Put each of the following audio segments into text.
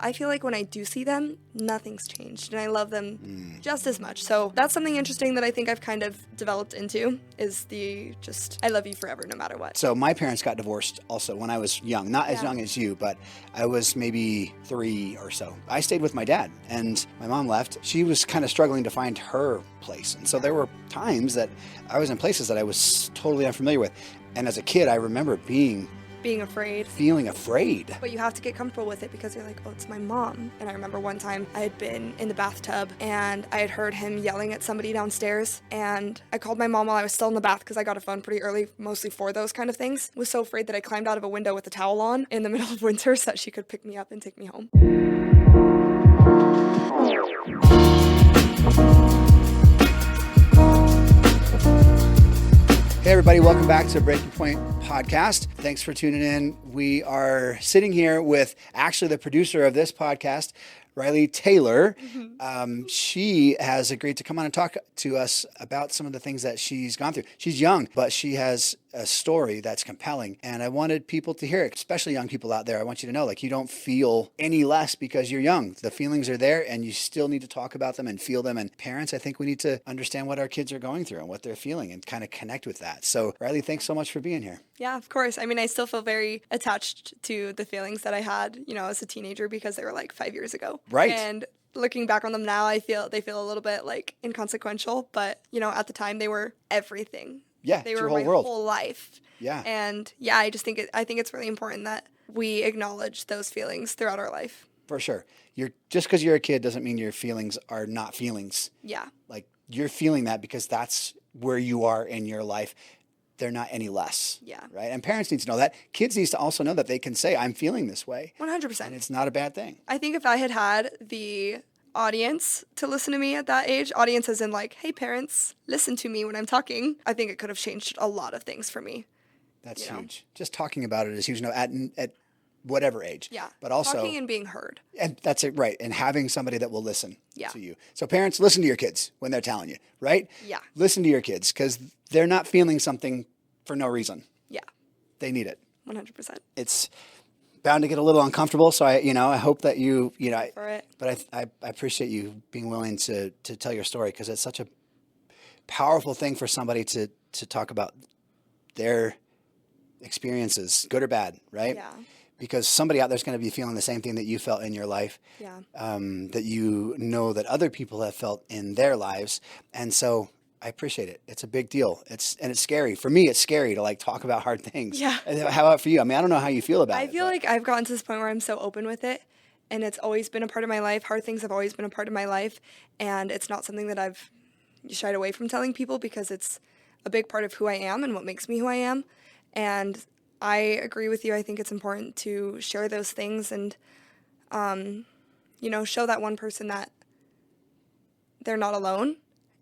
I feel like when I do see them, nothing's changed, and I love them just as much. So that's something interesting that I think I've kind of developed into, is the just, I love you forever no matter what. So my parents got divorced also when I was young, not as Yeah. young as you, but I was maybe 3 or so. I stayed with my dad, and my mom left. She was kind of struggling to find her place. And so there were times that I was in places that I was totally unfamiliar with. And as a kid, I remember being Afraid. feeling afraid. But you have to get comfortable with it because you're like, oh, it's my mom. And I remember one time I had been in the bathtub and I had heard him yelling at somebody downstairs. And I called my mom while I was still in the bath because I got a phone pretty early, mostly for those kind of things. Was so afraid that I climbed out of a window with a towel on in the middle of winter so that she could pick me up and take me home. Hey everybody, welcome back to Breaking Point Podcast. Thanks for tuning in. We are sitting here with actually the producer of this podcast, Riley Taylor. She has agreed to come on and talk to us about some of the things that she's gone through. She's young, but she has a story that's compelling. And I wanted people to hear it, especially young people out there. I want you to know, like, you don't feel any less because you're young. The feelings are there and you still need to talk about them and feel them. And parents, I think we need to understand what our kids are going through and what they're feeling and kind of connect with that. So Riley, thanks so much for being here. Yeah, of course. I mean, I still feel very attached to the feelings that I had, as a teenager because they were like 5 years ago. Right. And looking back on them now, they feel a little bit like inconsequential, but at the time they were everything. Yeah, they it's were your whole my world. whole life. Yeah. And yeah, I think it's really important that we acknowledge those feelings throughout our life. For sure. Just because you're a kid doesn't mean your feelings are not feelings. Yeah. Like, you're feeling that because that's where you are in your life. They're not any less. Yeah. Right. And parents need to know that. Kids need to also know that they can say, I'm feeling this way. 100%. And it's not a bad thing. I think if I had had the audience to listen to me at that age, audience as in like, hey parents, listen to me when I'm talking, I think it could have changed a lot of things for me. That's huge. Just talking about it is huge. No, at whatever age. Yeah. But also talking and being heard. And that's it, right. And having somebody that will listen Yeah. to you. So parents, listen to your kids when they're telling you, right? Yeah. Listen to your kids because they're not feeling something for no reason. Yeah. They need it. 100%. It's bound to get a little uncomfortable. So I hope that For it. but I appreciate you being willing to tell your story because it's such a powerful thing for somebody to talk about their experiences, good or bad, right? Yeah. Because somebody out there's going to be feeling the same thing that you felt in your life, Yeah. that that other people have felt in their lives. And so I appreciate it. It's a big deal. It's scary. For me, it's scary to like talk about hard things. Yeah. How about for you? I mean, I don't know how you feel about it. I feel like I've gotten to this point where I'm so open with it, and it's always been a part of my life. Hard things have always been a part of my life, and it's not something that I've shied away from telling people because it's a big part of who I am and what makes me who I am. And I agree with you. I think it's important to share those things and, show that one person that they're not alone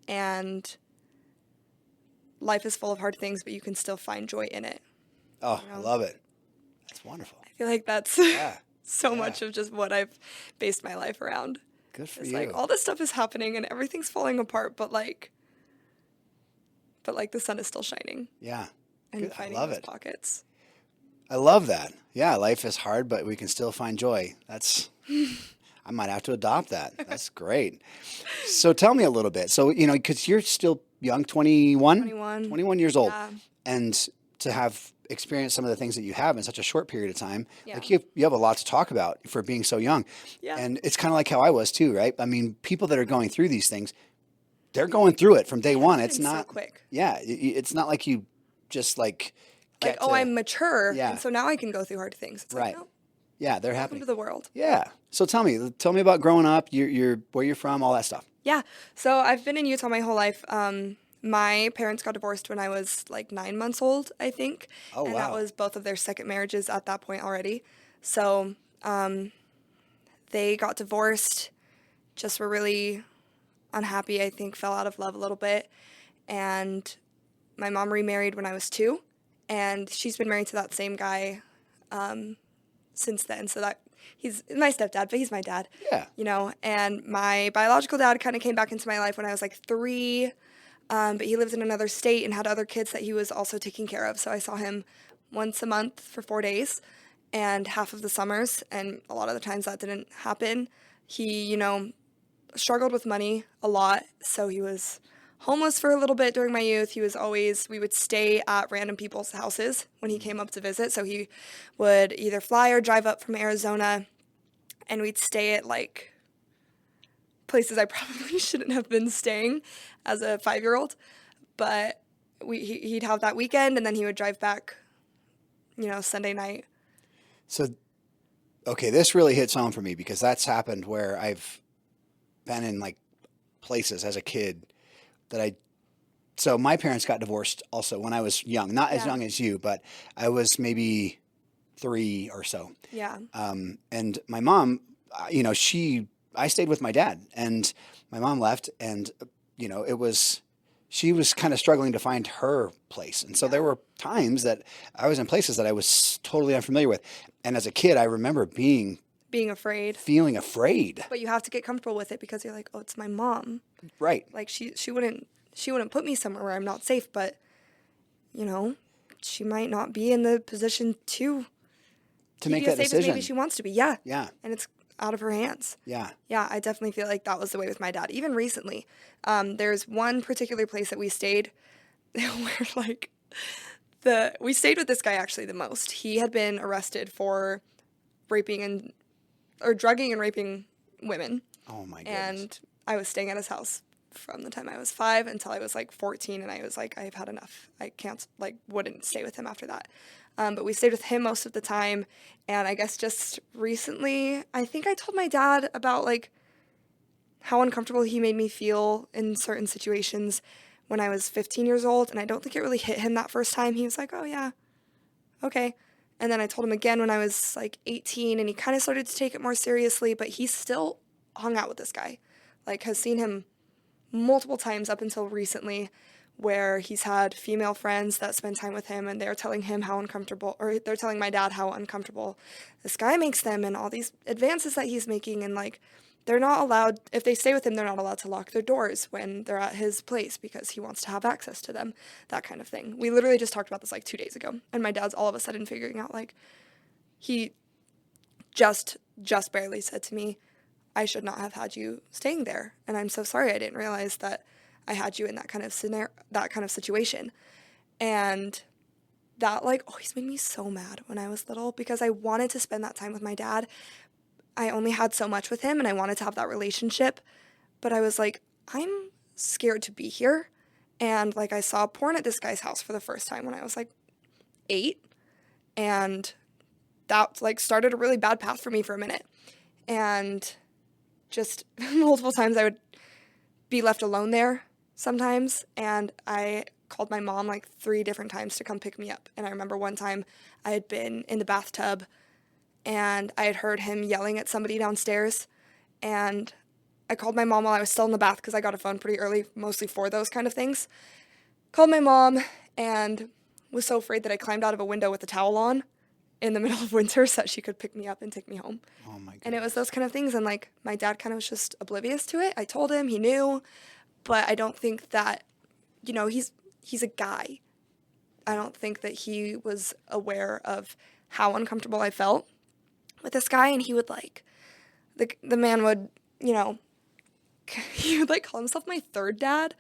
and life is full of hard things, but you can still find joy in it. Oh, I love it. That's wonderful. I feel like that's so much of just what I've based my life around. Good for It's you. like all this stuff is happening and everything's falling apart, but the sun is still shining. Yeah. And Good. I finding love those it. pockets. I love that. Yeah, life is hard, but we can still find joy. I might have to adopt that. That's great. So tell me a little bit. So, because you're still young, 21? 21 years old. Yeah. And to have experienced some of the things that you have in such a short period of time, Yeah. like you have a lot to talk about for being so young. Yeah. And it's kind of like how I was too, right? I mean, people that are going through these things, they're going through it from day one. It's not so quick. Yeah. It's not like you just I'm mature, Yeah. and so now I can go through hard things. It's Right. like, no, Yeah, they're welcome happening. to the world. Yeah. So tell me about growing up, you're where you're from, all that stuff. Yeah. So I've been in Utah my whole life. My parents got divorced when I was like 9 months old, I think. Oh, and wow. that was both of their second marriages at that point already. So they got divorced, just were really unhappy, I think, fell out of love a little bit. And my mom remarried when I was 2, and she's been married to that same guy since then. So that he's my stepdad, but he's my dad. Yeah. And my biological dad kind of came back into my life when I was like 3, but he lived in another state and had other kids that he was also taking care of. So I saw him once a month for 4 days. and half of the summers, and a lot of the times that didn't happen. He, struggled with money a lot, so he was homeless for a little bit during my youth. We would stay at random people's houses when he came up to visit, so he would either fly or drive up from Arizona, and we'd stay at, like, places I probably shouldn't have been staying as a 5-year-old, but he'd have that weekend, and then he would drive back, Sunday night. So, okay, this really hits home for me because that's happened where I've been in like places as a kid so my parents got divorced also when I was young, not as young as you, but I was maybe 3 or so. Yeah. And my mom, I stayed with my dad, and my mom left, and she was kind of struggling to find her place. And so there were times that I was in places that I was totally unfamiliar with. And as a kid, I remember being afraid, feeling afraid. But you have to get comfortable with it because you're like, oh, it's my mom. Right. Like she wouldn't put me somewhere where I'm not safe, but she might not be in the position to make be that as safe decision. As maybe she wants to be. Yeah. Yeah. And it's out of her hands. Yeah. Yeah, I definitely feel like that was the way with my dad. Even recently, there's one particular place that we stayed where like we stayed with this guy actually the most. He had been arrested for drugging and raping women. Oh my goodness. And I was staying at his house from the time I was 5 until I was like 14, and I was like, I've had enough. I can't, wouldn't stay with him after that. But we stayed with him most of the time, and I guess just recently, I think I told my dad about like how uncomfortable he made me feel in certain situations when I was 15 years old, and I don't think it really hit him that first time. He was like, oh yeah, okay. And then I told him again when I was like 18, and he kind of started to take it more seriously, but he still hung out with this guy. Like, has seen him multiple times up until recently, where he's had female friends that spend time with him, and they're telling him how uncomfortable, or they're telling my dad how uncomfortable this guy makes them, and all these advances that he's making, and like, they're not allowed, if they stay with him, they're not allowed to lock their doors when they're at his place because he wants to have access to them, that kind of thing. We literally just talked about this like 2 days ago, and my dad's all of a sudden figuring out, like, he just barely said to me, I should not have had you staying there, and I'm so sorry. I didn't realize that I had you in that kind of situation. And that like always made me so mad when I was little because I wanted to spend that time with my dad. I only had so much with him, and I wanted to have that relationship, but I was like, I'm scared to be here. And like, I saw porn at this guy's house for the first time when I was like 8, and that like started a really bad path for me for a minute. And just multiple times I would be left alone there sometimes, and I called my mom like 3 different times to come pick me up. And I remember one time I had been in the bathtub, and I had heard him yelling at somebody downstairs, and I called my mom while I was still in the bath because I got a phone pretty early, mostly for those kind of things. Called my mom and was so afraid that I climbed out of a window with a towel on in the middle of winter so that she could pick me up and take me home. Oh my goodness. And it was those kind of things, and like my dad kind of was just oblivious to it. I told him, he knew, but I don't think that, he's a guy. I don't think that he was aware of how uncomfortable I felt with this guy, and he would like, the man would, he would like call himself my third dad.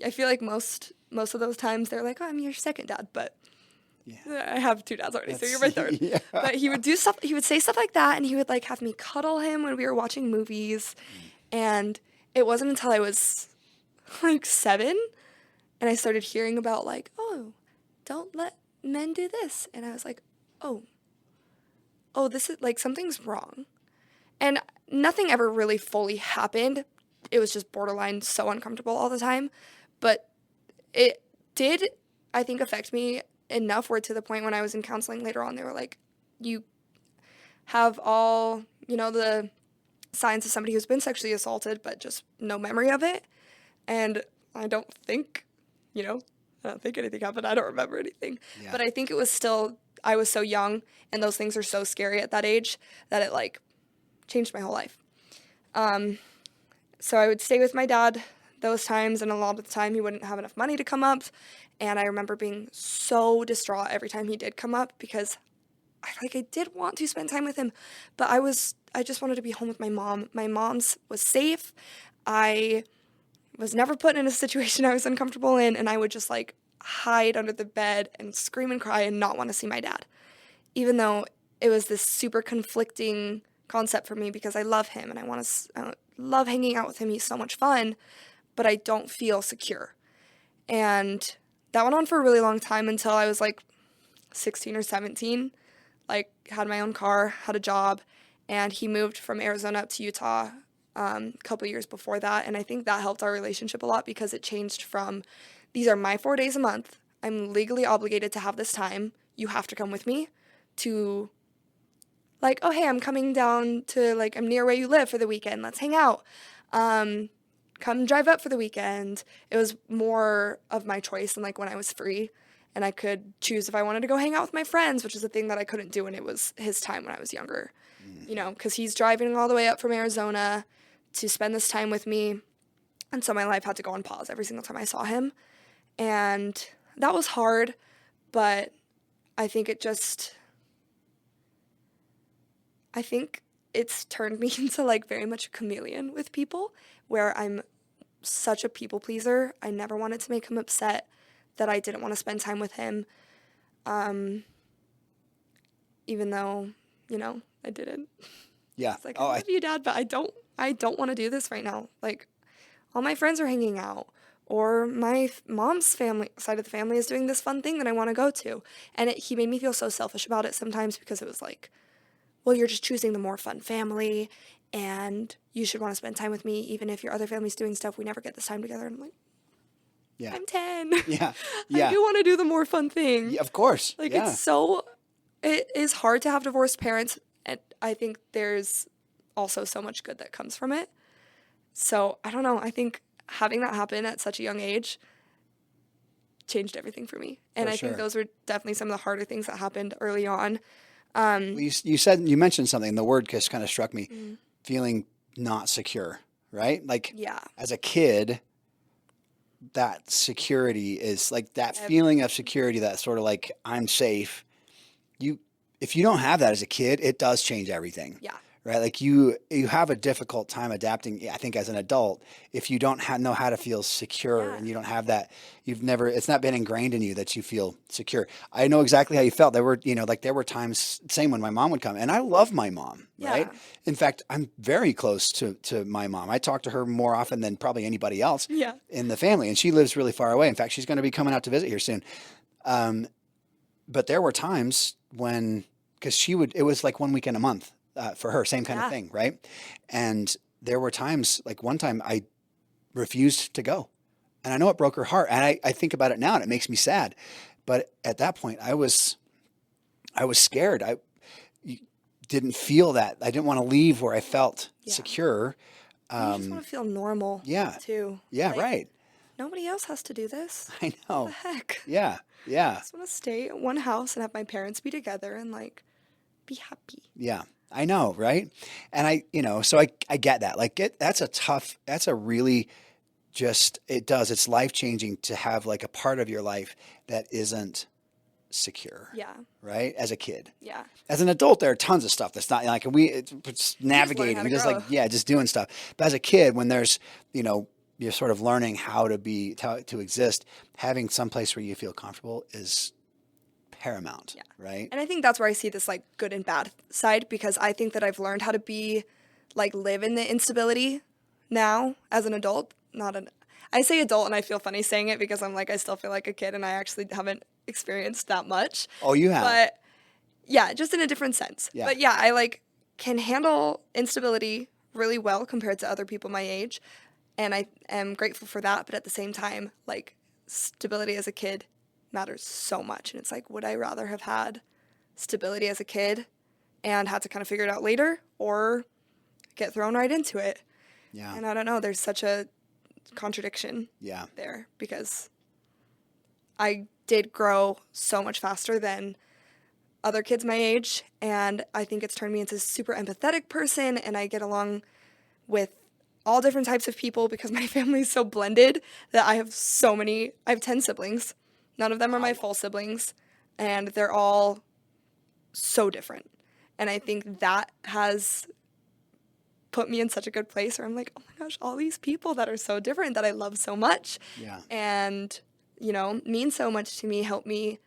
I feel like most of those times they're like, oh, I'm your second dad, but yeah. I have 2 dads already, so you're my third. Yeah. But he would do stuff, he would say stuff like that, and he would like have me cuddle him when we were watching movies. And it wasn't until I was like 7 and I started hearing about like, oh, don't let men do this. And I was like, oh, this is like, something's wrong. And nothing ever really fully happened. It was just borderline so uncomfortable all the time. But it did, I think, affect me enough where to the point when I was in counseling later on, they were like, you have all, the signs of somebody who's been sexually assaulted, but just no memory of it. And I don't think, anything happened. I don't remember anything. Yeah. But I think it was still, I was so young, and those things are so scary at that age that it like changed my whole life. So I would stay with my dad those times, and a lot of the time he wouldn't have enough money to come up. And I remember being so distraught every time he did come up because I did want to spend time with him, but I just wanted to be home with my mom. My mom's was safe. I was never put in a situation I was uncomfortable in, and I would just like hide under the bed and scream and cry and not want to see my dad. Even though it was this super conflicting concept for me because I love him and I love hanging out with him. He's so much fun, but I don't feel secure. And that went on for a really long time until I was like 16 or 17, like had my own car, had a job, and he moved from Arizona up to Utah a couple years before that. And I think that helped our relationship a lot because it changed from, these are my 4 days a month. I'm legally obligated to have this time. You have to come with me, to like, oh, hey, I'm coming down to, like, I'm near where you live for the weekend. Let's hang out. Come drive up for the weekend. It was more of my choice than like when I was free and I could choose if I wanted to go hang out with my friends, which is a thing that I couldn't do when it was his time when I was younger, you know, because he's driving all the way up from Arizona to spend this time with me. And so my life had to go on pause every single time I saw him. And that was hard, but I think it's turned me into like very much a chameleon with people, where I'm such a people pleaser. I never wanted to make him upset that I didn't want to spend time with him. Even though, you know, I didn't. Yeah. It's like, I love you, Dad, but I don't want to do this right now. Like, all my friends are hanging out, or my mom's family side of the family is doing this fun thing that I want to go to. And he made me feel so selfish about it sometimes because it was like, well, you're just choosing the more fun family, and you should want to spend time with me, even if your other family's doing stuff. We never get this time together. And I'm like, Yeah. I'm 10. Yeah. I do want to do the more fun thing. Yeah, of course. Like, yeah. it is hard to have divorced parents, and I think there's also so much good that comes from it. So, I don't know. I think having that happen at such a young age changed everything for me. And I think those were definitely some of the harder things that happened early on. You mentioned something, the word just kind of struck me, feeling not secure, right? Like, as a kid, that security is like that feeling of security, that sort of like, I'm safe. If you don't have that as a kid, it does change everything. Yeah. Right? Like you have a difficult time adapting, I think, as an adult, if you don't know how to feel secure and you don't have that, it's not been ingrained in you that you feel secure. I know exactly how you felt. There were times, same when my mom would come, and I love my mom, right? In fact, I'm very close to my mom. I talk to her more often than probably anybody else in the family, and she lives really far away. In fact, she's going to be coming out to visit here soon. But there were times when, because it was like 1 weekend a month. For her, same kind of thing, right? And there were times, like one time I refused to go. And I know it broke her heart. And I think about it now and it makes me sad. But at that point, I was scared. I didn't feel that. I didn't want to leave where I felt secure. You just want to feel normal too. Yeah, like, right. Nobody else has to do this. I know. What the heck? Yeah. I just want to stay at one house and have my parents be together and like be happy. Yeah. I know, right? And so I get that. Like that's a really it's life-changing to have like a part of your life that isn't secure. Yeah. Right? As a kid. Yeah. As an adult, there are tons of stuff that's not like it's navigating, just doing stuff. But as a kid, when there's, you're sort of learning how to exist, having some place where you feel comfortable is paramount, right? And I think that's where I see this like good and bad side, because I think that I've learned how to live in the instability now as an adult. I say adult and I feel funny saying it because I'm like, I still feel like a kid and I actually haven't experienced that much. Oh, you have? But yeah, just in a different sense. Yeah. But yeah, I can handle instability really well compared to other people my age. And I am grateful for that. But at the same time, stability as a kid matters so much. And it's like, would I rather have had stability as a kid and had to kind of figure it out later, or get thrown right into it? Yeah. And I don't know, there's such a contradiction there, because I did grow so much faster than other kids my age, and I think it's turned me into a super empathetic person, and I get along with all different types of people because my family is so blended that I have 10 siblings. None of them are my full siblings, and they're all so different. And I think that has put me in such a good place where I'm like, oh my gosh, all these people that are so different that I love so much. Yeah. And, mean so much to me, help me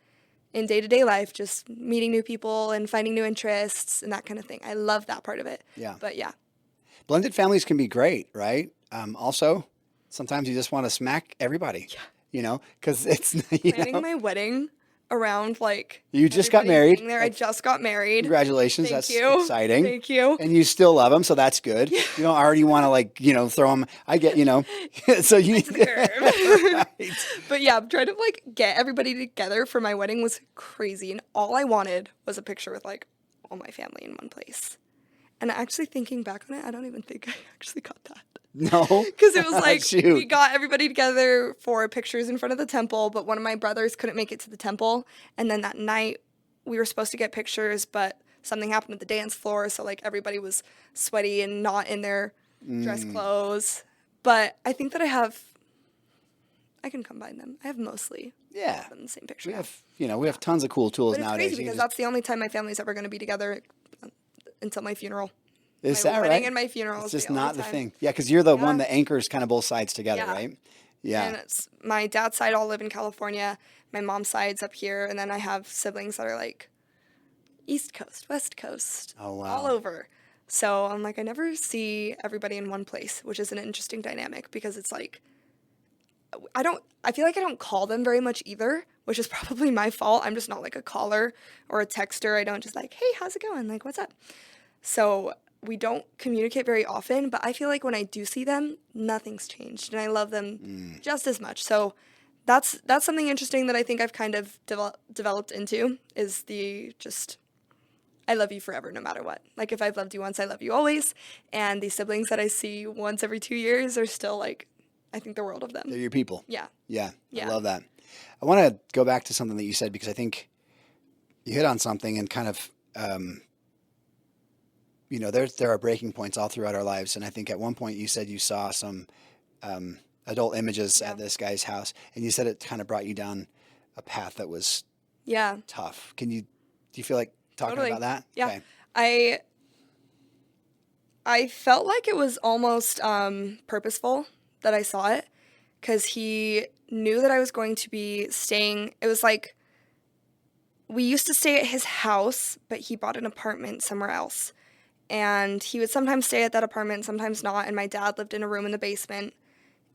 in day-to-day life, just meeting new people and finding new interests and that kind of thing. I love that part of it. Yeah. But yeah. Blended families can be great, right? Also, sometimes you just want to smack everybody, because it's, Planning my wedding around you just got everybody married. being there. I just got married. Congratulations. Thank That's you. exciting. Thank you. And you still love them, so that's good. You don't already want to throw them. I get, so you To the curb. right. But yeah, trying to get everybody together for my wedding was crazy. And all I wanted was a picture with all my family in one place. And actually thinking back on it, I don't even think I actually got that. No. Because it was Shoot. we got everybody together for pictures in front of the temple, but one of my brothers couldn't make it to the temple. And then that night we were supposed to get pictures, but something happened at the dance floor. So everybody was sweaty and not in their dress clothes. But I think that I can combine them. I have mostly all of them in the same picture. We have tons of cool tools But it's nowadays. crazy because that's the only time my family's ever going to be together until my funeral. Is My that wedding right? and my funeral It's is just the only not the time. thing. Yeah, because you're the one that anchors kind of both sides together, Yeah. right? Yeah. And my dad's side all live in California. My mom's side's up here. And then I have siblings that are East Coast, West Coast, Oh, wow. all over. So I'm I never see everybody in one place, which is an interesting dynamic because it's I feel like I don't call them very much either, which is probably my fault. I'm just not a caller or a texter. I don't just hey, how's it going? What's up? So we don't communicate very often, but I feel when I do see them, nothing's changed, and I love them just as much. So that's something interesting that I think I've kind of developed into is I love you forever no matter what. If I've loved you once, I love you always. And these siblings that I see once every 2 years are still I think the world of them. They're your people. Yeah. Yeah. Yeah. I love that. I want to go back to something that you said because I think you hit on something and kind of, there are breaking points all throughout our lives. And I think at one point you said you saw some adult images at this guy's house, and you said it kind of brought you down a path that was tough. Do you feel like talking about that? Yeah. Okay. I felt like it was almost purposeful that I saw it because he knew that I was going to be staying. It was we used to stay at his house, but he bought an apartment somewhere else. And he would sometimes stay at that apartment, sometimes not. And my dad lived in a room in the basement.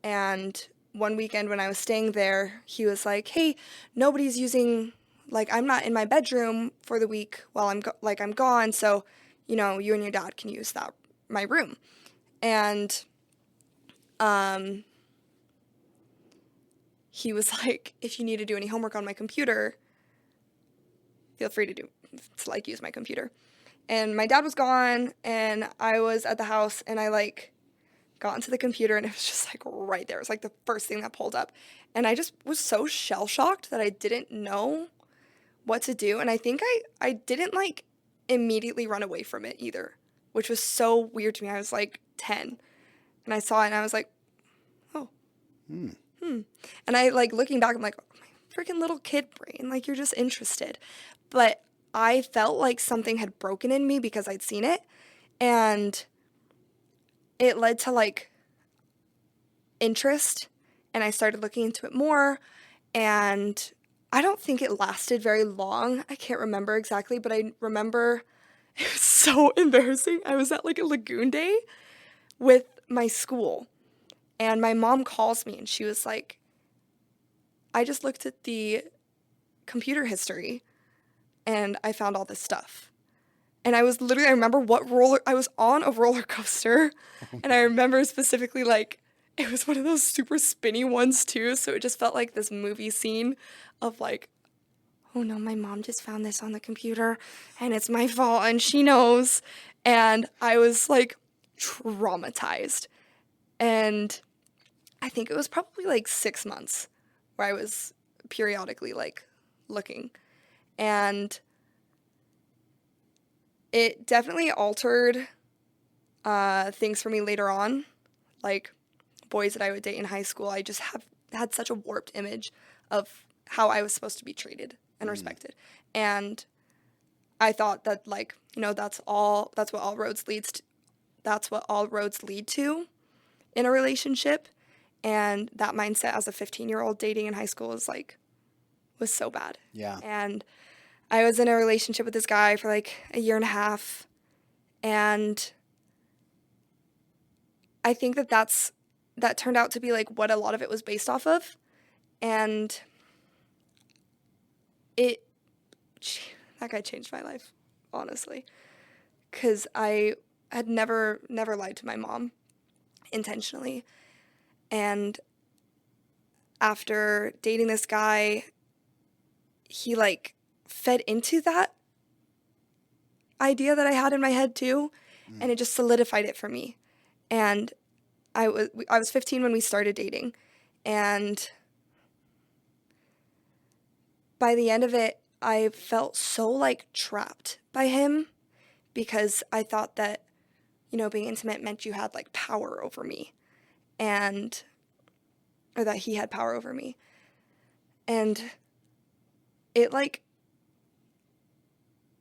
And one weekend when I was staying there, he was like, hey, nobody's using, I'm not in my bedroom for the week while I'm gone. So, you and your dad can use my room. And he was like, if you need to do any homework on my computer, feel free to use my computer. And my dad was gone, and I was at the house, and I got into the computer, and it was just right there. It was the first thing that pulled up. And I just was so shell-shocked that I didn't know what to do. And I think I didn't immediately run away from it either, which was so weird to me. I was 10, and I saw it, and I was oh. And I looking back, I'm oh, my freaking little kid brain, you're just interested. But I felt something had broken in me because I'd seen it, and it led to interest, and I started looking into it more, and I don't think it lasted very long. I can't remember exactly, but I remember it was so embarrassing. I was at a lagoon day with my school, and my mom calls me, and she was I just looked at the computer history, and I found all this stuff. And I remember I was on a roller coaster, and I remember specifically, it was one of those super spinny ones, too, so it just felt like this movie scene of, oh no, my mom just found this on the computer, and it's my fault, and she knows, and I was, traumatized. And I think it was probably, 6 months where I was periodically, looking. And it definitely altered things for me later on. Boys that I would date in high school, I just had such a warped image of how I was supposed to be treated and respected. And I thought that, like, that's what all roads lead to in a relationship. And that mindset as a 15-year-old dating in high school was so bad. Yeah. And I was in a relationship with this guy for like a year and a half. And I think that turned out to be like what a lot of it was based off of. And that guy changed my life, honestly. Because I had never lied to my mom intentionally. And after dating this guy, he like fed into that idea that I had in my head too, and it just solidified it for me. And I was 15 when we started dating, and by the end of it, I felt so like trapped by him because I thought that, being intimate meant you had like power over me, or that he had power over me. And it like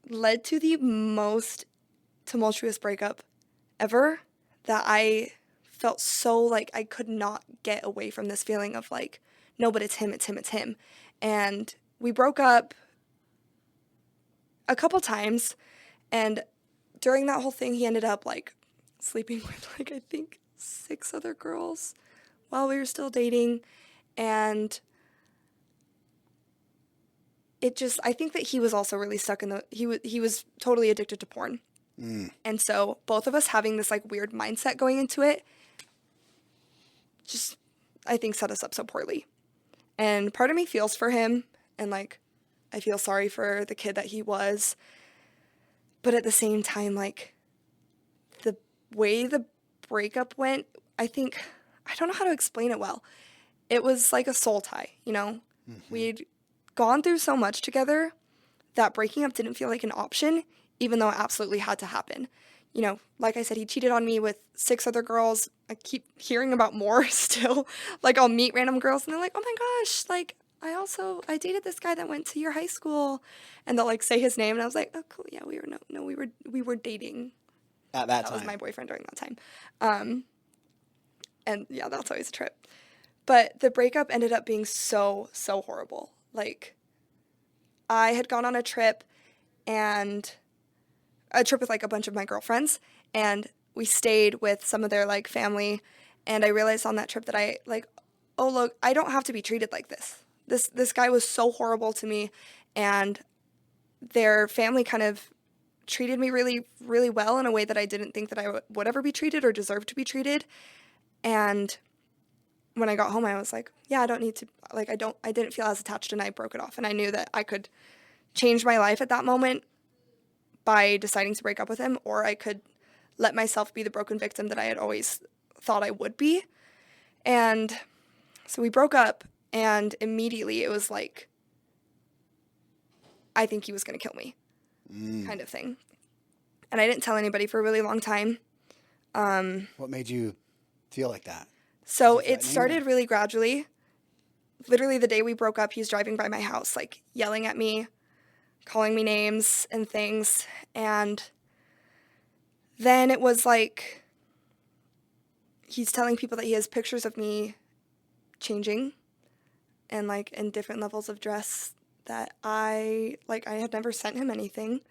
led to the most tumultuous breakup ever, that I felt so like I could not get away from this feeling of like, no, but it's him. And we broke up a couple times, and during that whole thing, he ended up like sleeping with like, I think 6 other girls while we were still dating. And I think that he was also really stuck he was totally addicted to porn. And so both of us having this like weird mindset going into it just, I think, set us up so poorly. And part of me feels for him, and like I feel sorry for the kid that he was. But at the same time, like the way the breakup went, I don't know how to explain it well. It was like a soul tie, We'd gone through so much together that breaking up didn't feel like an option, even though it absolutely had to happen. Like I said, he cheated on me with 6 other girls. I keep hearing about more still. Like, I'll meet random girls and they're like, oh my gosh, like, I dated this guy that went to your high school. And they'll like say his name. And I was like, oh, cool. Yeah, we were dating. At that time. That was my boyfriend during that time. And yeah, that's always a trip. But the breakup ended up being so, so horrible. Like, I had gone on a trip with like a bunch of my girlfriends, and we stayed with some of their like family, and I realized on that trip that I like, oh look, I don't have to be treated like this. This guy was so horrible to me, and their family kind of treated me really, really well in a way that I didn't think that I would ever be treated or deserve to be treated. And when I got home, I was like, yeah, I don't need to, like, I didn't feel as attached, and I broke it off. And I knew that I could change my life at that moment by deciding to break up with him, or I could let myself be the broken victim that I had always thought I would be. And so we broke up, and immediately it was like, I think he was going to kill me, kind of thing. And I didn't tell anybody for a really long time. What made you feel like that? So it started really gradually. Literally the day we broke up, he's driving by my house, like yelling at me, calling me names and things. And then it was like, he's telling people that he has pictures of me changing and like in different levels of dress that I had never sent him anything.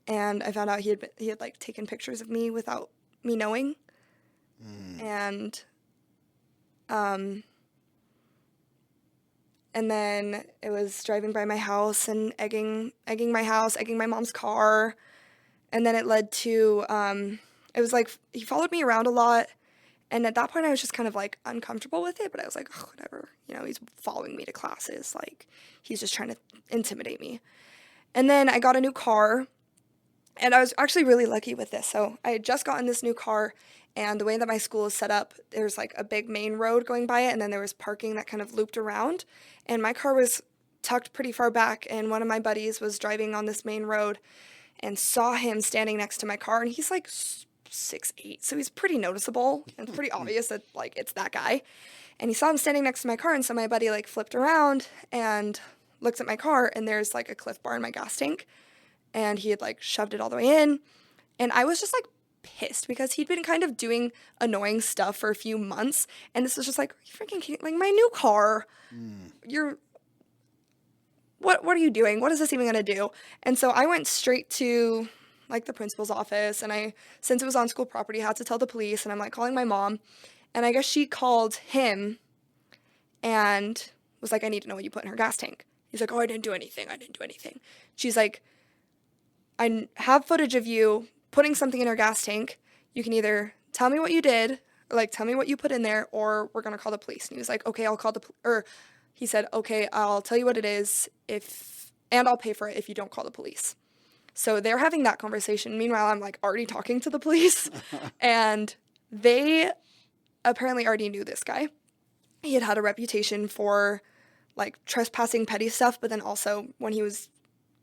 And I found out he had like taken pictures of me without me knowing. And then it was driving by my house and egging my mom's car. And then it led to, it was like, he followed me around a lot. And at that point I was just kind of like uncomfortable with it, but I was like, oh, whatever, he's following me to classes. Like, he's just trying to intimidate me. And then I got a new car, and I was actually really lucky with this. So I had just gotten this new car, and the way that my school is set up, there's like a big main road going by it, and then there was parking that kind of looped around. And my car was tucked pretty far back, and one of my buddies was driving on this main road and saw him standing next to my car, and he's like 6'8", so he's pretty noticeable, and it's pretty obvious that like it's that guy. And he saw him standing next to my car, and so my buddy like flipped around and looked at my car, and there's like a Cliff Bar in my gas tank. and he had like shoved it all the way in. And I was just like pissed because he'd been kind of doing annoying stuff for a few months. And this was just like, are you freaking kidding? Like, my new car, you're, what are you doing? What is this even going to do? And so I went straight to like the principal's office, and since it was on school property, I had to tell the police, and I'm like calling my mom, and I guess she called him and was like, I need to know what you put in her gas tank. He's like, oh, I didn't do anything. She's like, I have footage of you putting something in her gas tank. You can either tell me what you did, or like tell me what you put in there, or we're going to call the police. And he was like, okay, I'll call or he said, okay, I'll tell you what it is and I'll pay for it if you don't call the police. So they're having that conversation. Meanwhile, I'm like already talking to the police, and they apparently already knew this guy. He had a reputation for like trespassing, petty stuff, but then also when he was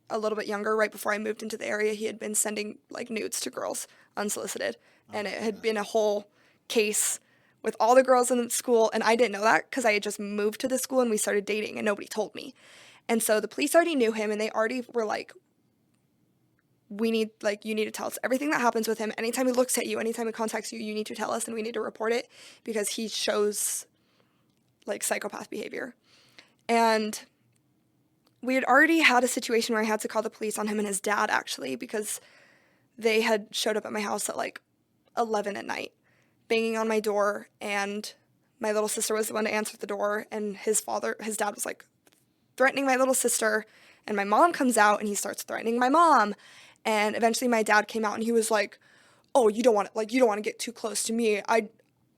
a little bit younger, right before I moved into the area, he had been sending like nudes to girls unsolicited. And it had been a whole case with all the girls in the school, and I didn't know that because I had just moved to the school and we started dating and nobody told me. And so the police already knew him, and they already were like, you need to tell us everything that happens with him. Anytime he looks at you, anytime he contacts you, you need to tell us, and we need to report it because he shows like psychopath behavior. And we had already had a situation where I had to call the police on him and his dad, actually, because they had showed up at my house at like 11 at night, banging on my door, and my little sister was the one to answer the door, and his dad was like threatening my little sister, and my mom comes out and he starts threatening my mom. And eventually my dad came out and he was like, oh, you don't want to get too close to me. It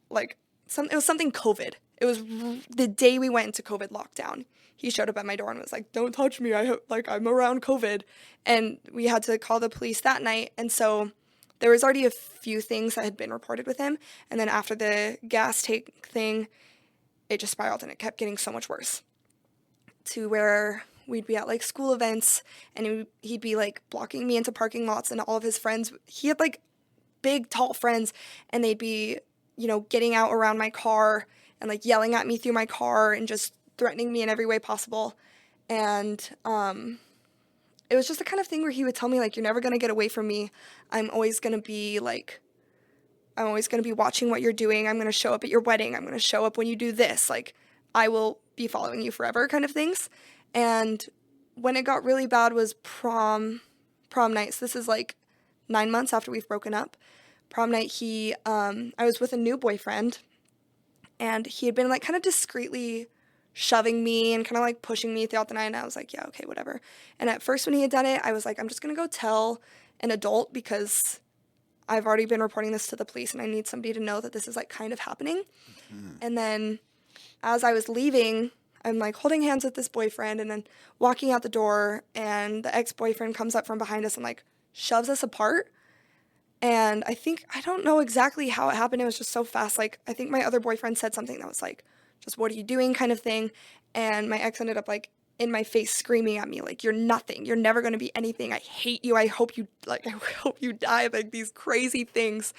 was something COVID. It was the day we went into COVID lockdown. He showed up at my door and was like, don't touch me. I'm around COVID. And we had to call the police that night. And so there was already a few things that had been reported with him. And then after the gas tank thing, it just spiraled and it kept getting so much worse, to where we'd be at like school events and he'd be like blocking me into parking lots, and all of his friends, he had like big tall friends, and they'd be, getting out around my car and like yelling at me through my car and just threatening me in every way possible. And it was just the kind of thing where he would tell me like, you're never going to get away from me. I'm always going to be watching what you're doing. I'm going to show up at your wedding. I'm going to show up when you do this. Like, I will be following you forever, kind of things. And when it got really bad was prom night. So this is like 9 months after we've broken up. Prom night, I was with a new boyfriend, and he had been like kind of discreetly shoving me and kind of like pushing me throughout the night. And I was like, yeah, okay, whatever. And at first when he had done it, I was like, I'm just going to go tell an adult because I've already been reporting this to the police and I need somebody to know that this is like kind of happening. Mm-hmm. And then as I was leaving, I'm like holding hands with this boyfriend and then walking out the door, and the ex-boyfriend comes up from behind us and like shoves us apart. And I don't know exactly how it happened. It was just so fast. Like, I think my other boyfriend said something that was like, just what are you doing kind of thing. And my ex ended up like in my face screaming at me like, you're nothing. You're never going to be anything. I hate you. I hope you die. Like these crazy things.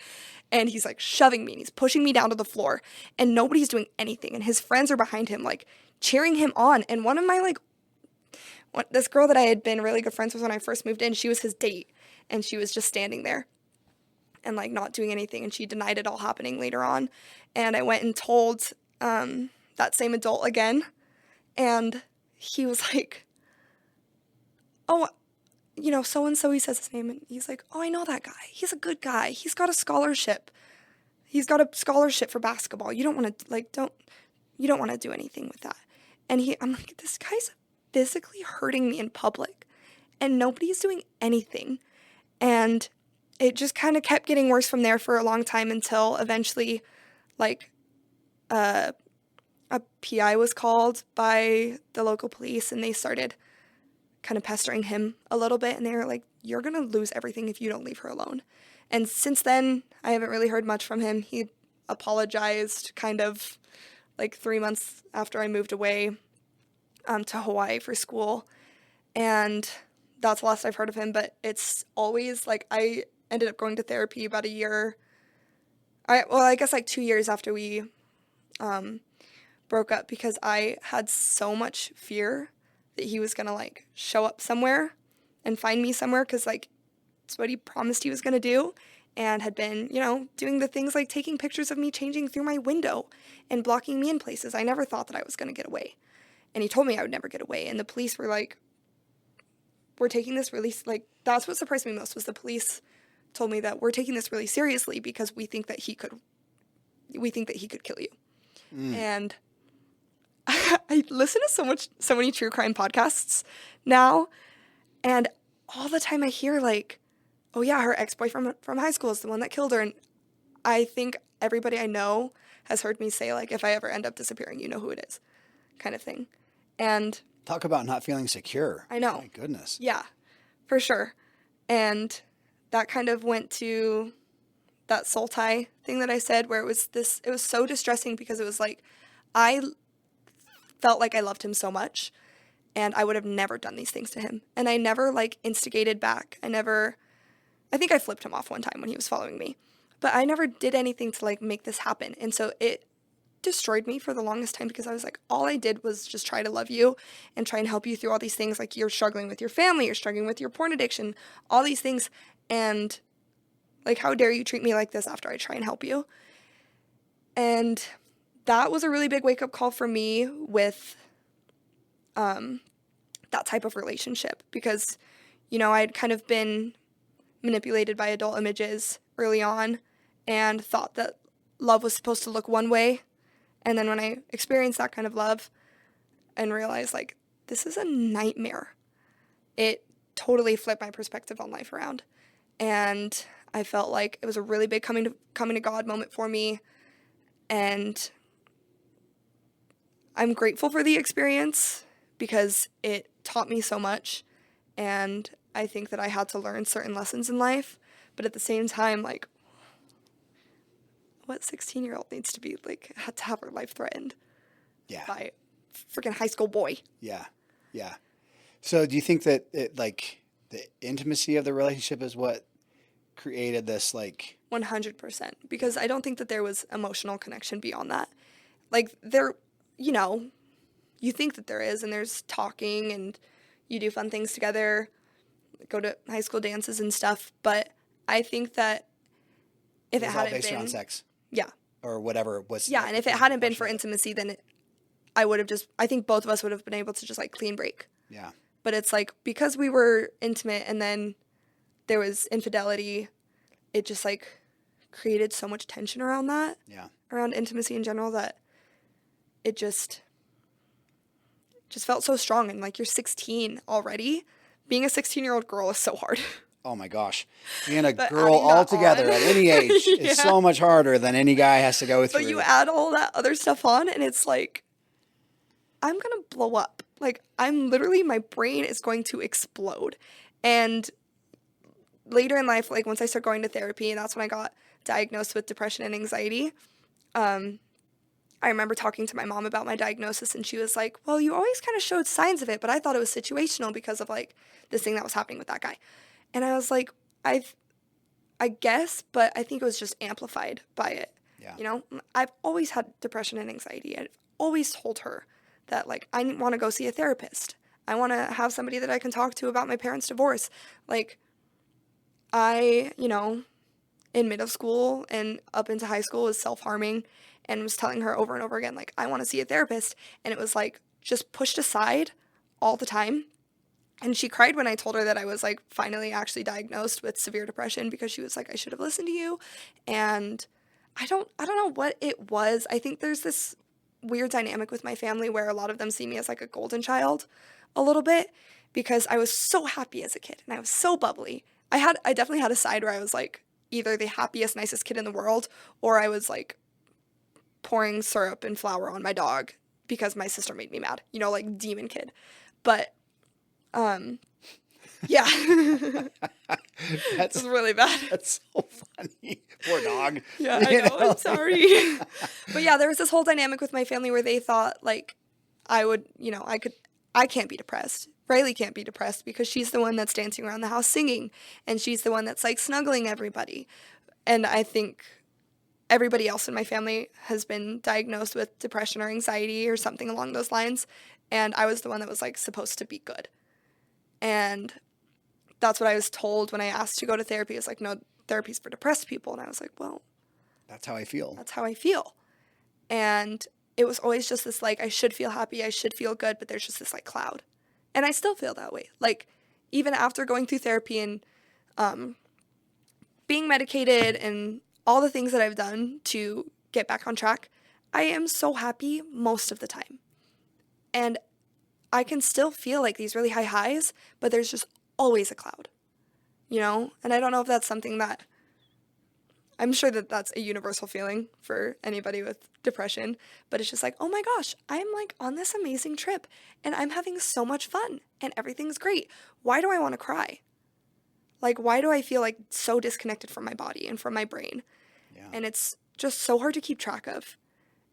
And he's like shoving me and he's pushing me down to the floor, and nobody's doing anything. And his friends are behind him like cheering him on. And one of my this girl that I had been really good friends with when I first moved in, she was his date, and she was just standing there and like not doing anything. And she denied it all happening later on. And I went and told that same adult again, and he was like, oh, so-and-so, he says his name, and he's like, oh, I know that guy. He's a good guy. He's got a scholarship. He's got a scholarship for basketball. You don't want to do anything with that. And I'm like, this guy's physically hurting me in public, and nobody's doing anything. And it just kind of kept getting worse from there for a long time until eventually, like, a PI was called by the local police, and they started kind of pestering him a little bit, and they were like, you're going to lose everything if you don't leave her alone. And since then, I haven't really heard much from him. He apologized kind of like 3 months after I moved away to Hawaii for school, and that's the last I've heard of him. But it's always like, I ended up going to therapy about a year, I guess like 2 years after we broke up, because I had so much fear that he was going to like show up somewhere and find me somewhere because, like, it's what he promised he was going to do, and had been, doing the things like taking pictures of me changing through my window and blocking me in places. I never thought that I was going to get away. And he told me I would never get away. And the police were like, we're taking this really, like, that's what surprised me most, was the police told me that we're taking this really seriously because we think that he could kill you. And I listen to so many true crime podcasts now, and all the time I hear, like, oh yeah, her ex-boyfriend from high school is the one that killed her. And I think everybody I know has heard me say, like, if I ever end up disappearing, you know who it is, kind of thing. And talk about not feeling secure. I know. My goodness. Yeah, for sure. And that kind of went to that soul tie thing that I said, where it was so distressing because it was like, I felt like I loved him so much, and I would have never done these things to him. And I never, like, instigated back. I think I flipped him off one time when he was following me, but I never did anything to, like, make this happen. And so it destroyed me for the longest time because I was like, all I did was just try to love you and try and help you through all these things. Like, you're struggling with your family, you're struggling with your porn addiction, all these things. And, like, how dare you treat me like this after I try and help you? And that was a really big wake-up call for me with that type of relationship because, I'd kind of been manipulated by adult images early on and thought that love was supposed to look one way. And then when I experienced that kind of love and realized, like, this is a nightmare, it totally flipped my perspective on life around. And I felt like it was a really big coming to God moment for me. And I'm grateful for the experience because it taught me so much. And I think that I had to learn certain lessons in life. But at the same time, like, what 16-year-old needs to be, like, had to have her life threatened by a freaking high school boy? Yeah. Yeah. So do you think that the intimacy of the relationship is what created this, like... 100%. Because I don't think that there was emotional connection beyond that. Like, there, you think that there is, and there's talking, and you do fun things together, go to high school dances and stuff, but I think that if it hadn't been... based around sex. Yeah. Or whatever it was. Yeah, and if it hadn't been for intimacy, then I think both of us would have been able to just, like, clean break. Yeah. But it's like, because we were intimate and then there was infidelity, it just, like, created so much tension around that. Yeah. Around intimacy in general, that it just felt so strong. And, like, you're 16 already. Being a 16-year-old girl is so hard. Oh my gosh. Being a girl altogether at any age is so much harder than any guy has to go through. But you add all that other stuff on, and it's like, I'm going to blow up. Like, my brain is going to explode. And later in life, like, once I started going to therapy, and that's when I got diagnosed with depression and anxiety, I remember talking to my mom about my diagnosis, and she was like, well, you always kind of showed signs of it, but I thought it was situational because of, like, this thing that was happening with that guy. And I was like, I guess, but I think it was just amplified by it. Yeah. I've always had depression and anxiety. I've always told her that, like, I want to go see a therapist. I want to have somebody that I can talk to about my parents' divorce. Like, I, in middle school and up into high school was self-harming and was telling her over and over again, like, I want to see a therapist. And it was, like, just pushed aside all the time. And she cried when I told her that I was, like, finally actually diagnosed with severe depression, because she was like, I should have listened to you. And I don't know what it was. I think there's this weird dynamic with my family where a lot of them see me as, like, a golden child a little bit, because I was so happy as a kid and I was so bubbly. I definitely had a side where I was, like, either the happiest, nicest kid in the world, or I was, like, pouring syrup and flour on my dog because my sister made me mad, like, demon kid. But yeah. That's really bad. That's so funny. Poor dog. Yeah, I know. I'm sorry. But yeah, there was this whole dynamic with my family where they thought, like, I can't be depressed. Riley can't be depressed because she's the one that's dancing around the house singing, and she's the one that's, like, snuggling everybody. And I think everybody else in my family has been diagnosed with depression or anxiety or something along those lines, and I was the one that was, like, supposed to be good. And that's what I was told when I asked to go to therapy. It's like, no, therapy's for depressed people. And I was like, well, That's how I feel. that's how I feel. And it was always just this, like, I should feel happy, I should feel good, but there's just this, like, cloud. And I still feel that way. Like, even after going through therapy and being medicated and all the things that I've done to get back on track, I am so happy most of the time. And I can still feel like these really high highs, but there's just always a cloud, you know? And I don't know if that's something that, I'm sure that that's a universal feeling for anybody with depression, but it's just like, oh my gosh, I'm like on this amazing trip and I'm having so much fun and everything's great. Why do I want to cry? Like, why do I feel like so disconnected from my body and from my brain? Yeah. And it's just so hard to keep track of.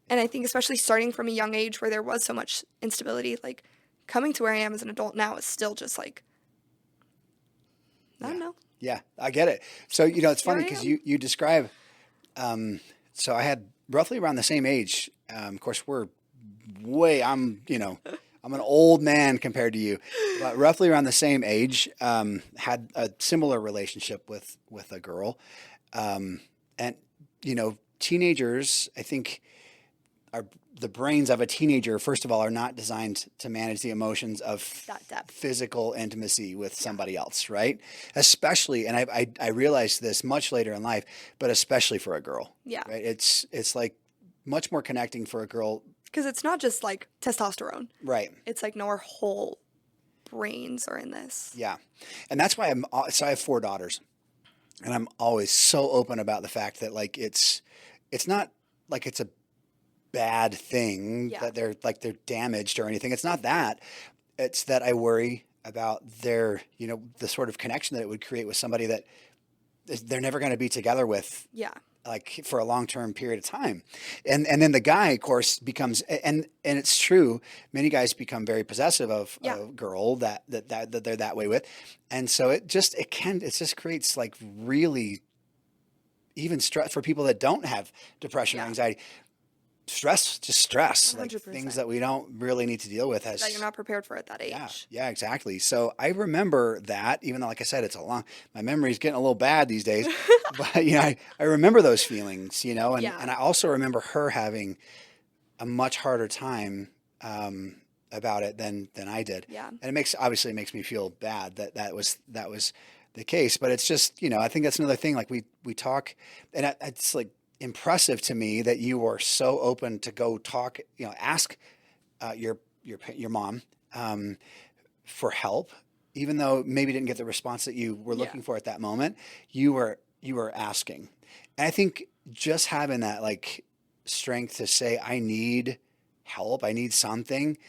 And I think especially starting from a young age where there was so much instability, like coming to where I am as an adult now is still just like, I don't know. Yeah, I get it. So, you know, it's funny Here I because am. you describe, so I had roughly around the same age. Of course, I'm an old man compared to you, but roughly around the same age, had a similar relationship with a girl. And, you know, teenagers, I think, are the brains of a teenager, first of all, are not designed to manage the emotions of That depth. physical intimacy with somebody else, right? Especially, and I realized this much later in life, but especially for a girl, Yeah. right? It's like much more connecting for a girl, Because it's not just like testosterone. right? It's like, no, our whole brains are in this. Yeah, and that's why so I have 4 daughters, and I'm always so open about the fact that like it's not like it's a bad thing Yeah. that they're damaged or anything. It's not that. It's that I worry about their, you know, the sort of connection that it would create with somebody that they're never going to be together with, Yeah. like for a long-term period of time. And then the guy, of course, becomes, and it's true, many guys become very possessive of Yeah. a girl that they're that way with. And so it just creates like really even stress for people that don't have depression or Yeah. anxiety. Stress, like 100%. things that we don't really need to deal with as That you're not prepared for at that age. yeah, exactly. So I remember that, even though, like I said, my memory's getting a little bad these days, but you know, I remember those feelings, you know, and, Yeah. and I also remember her having a much harder time, about it than I did. Yeah. And obviously it makes me feel bad that was the case, but it's just, you know, I think that's another thing. Like we talk, and it's like impressive to me that you are so open to go talk, you know, ask your mom for help, even though maybe didn't get the response that you were looking for at that moment. You were asking, and I think just having that like strength to say, I need help, I need something.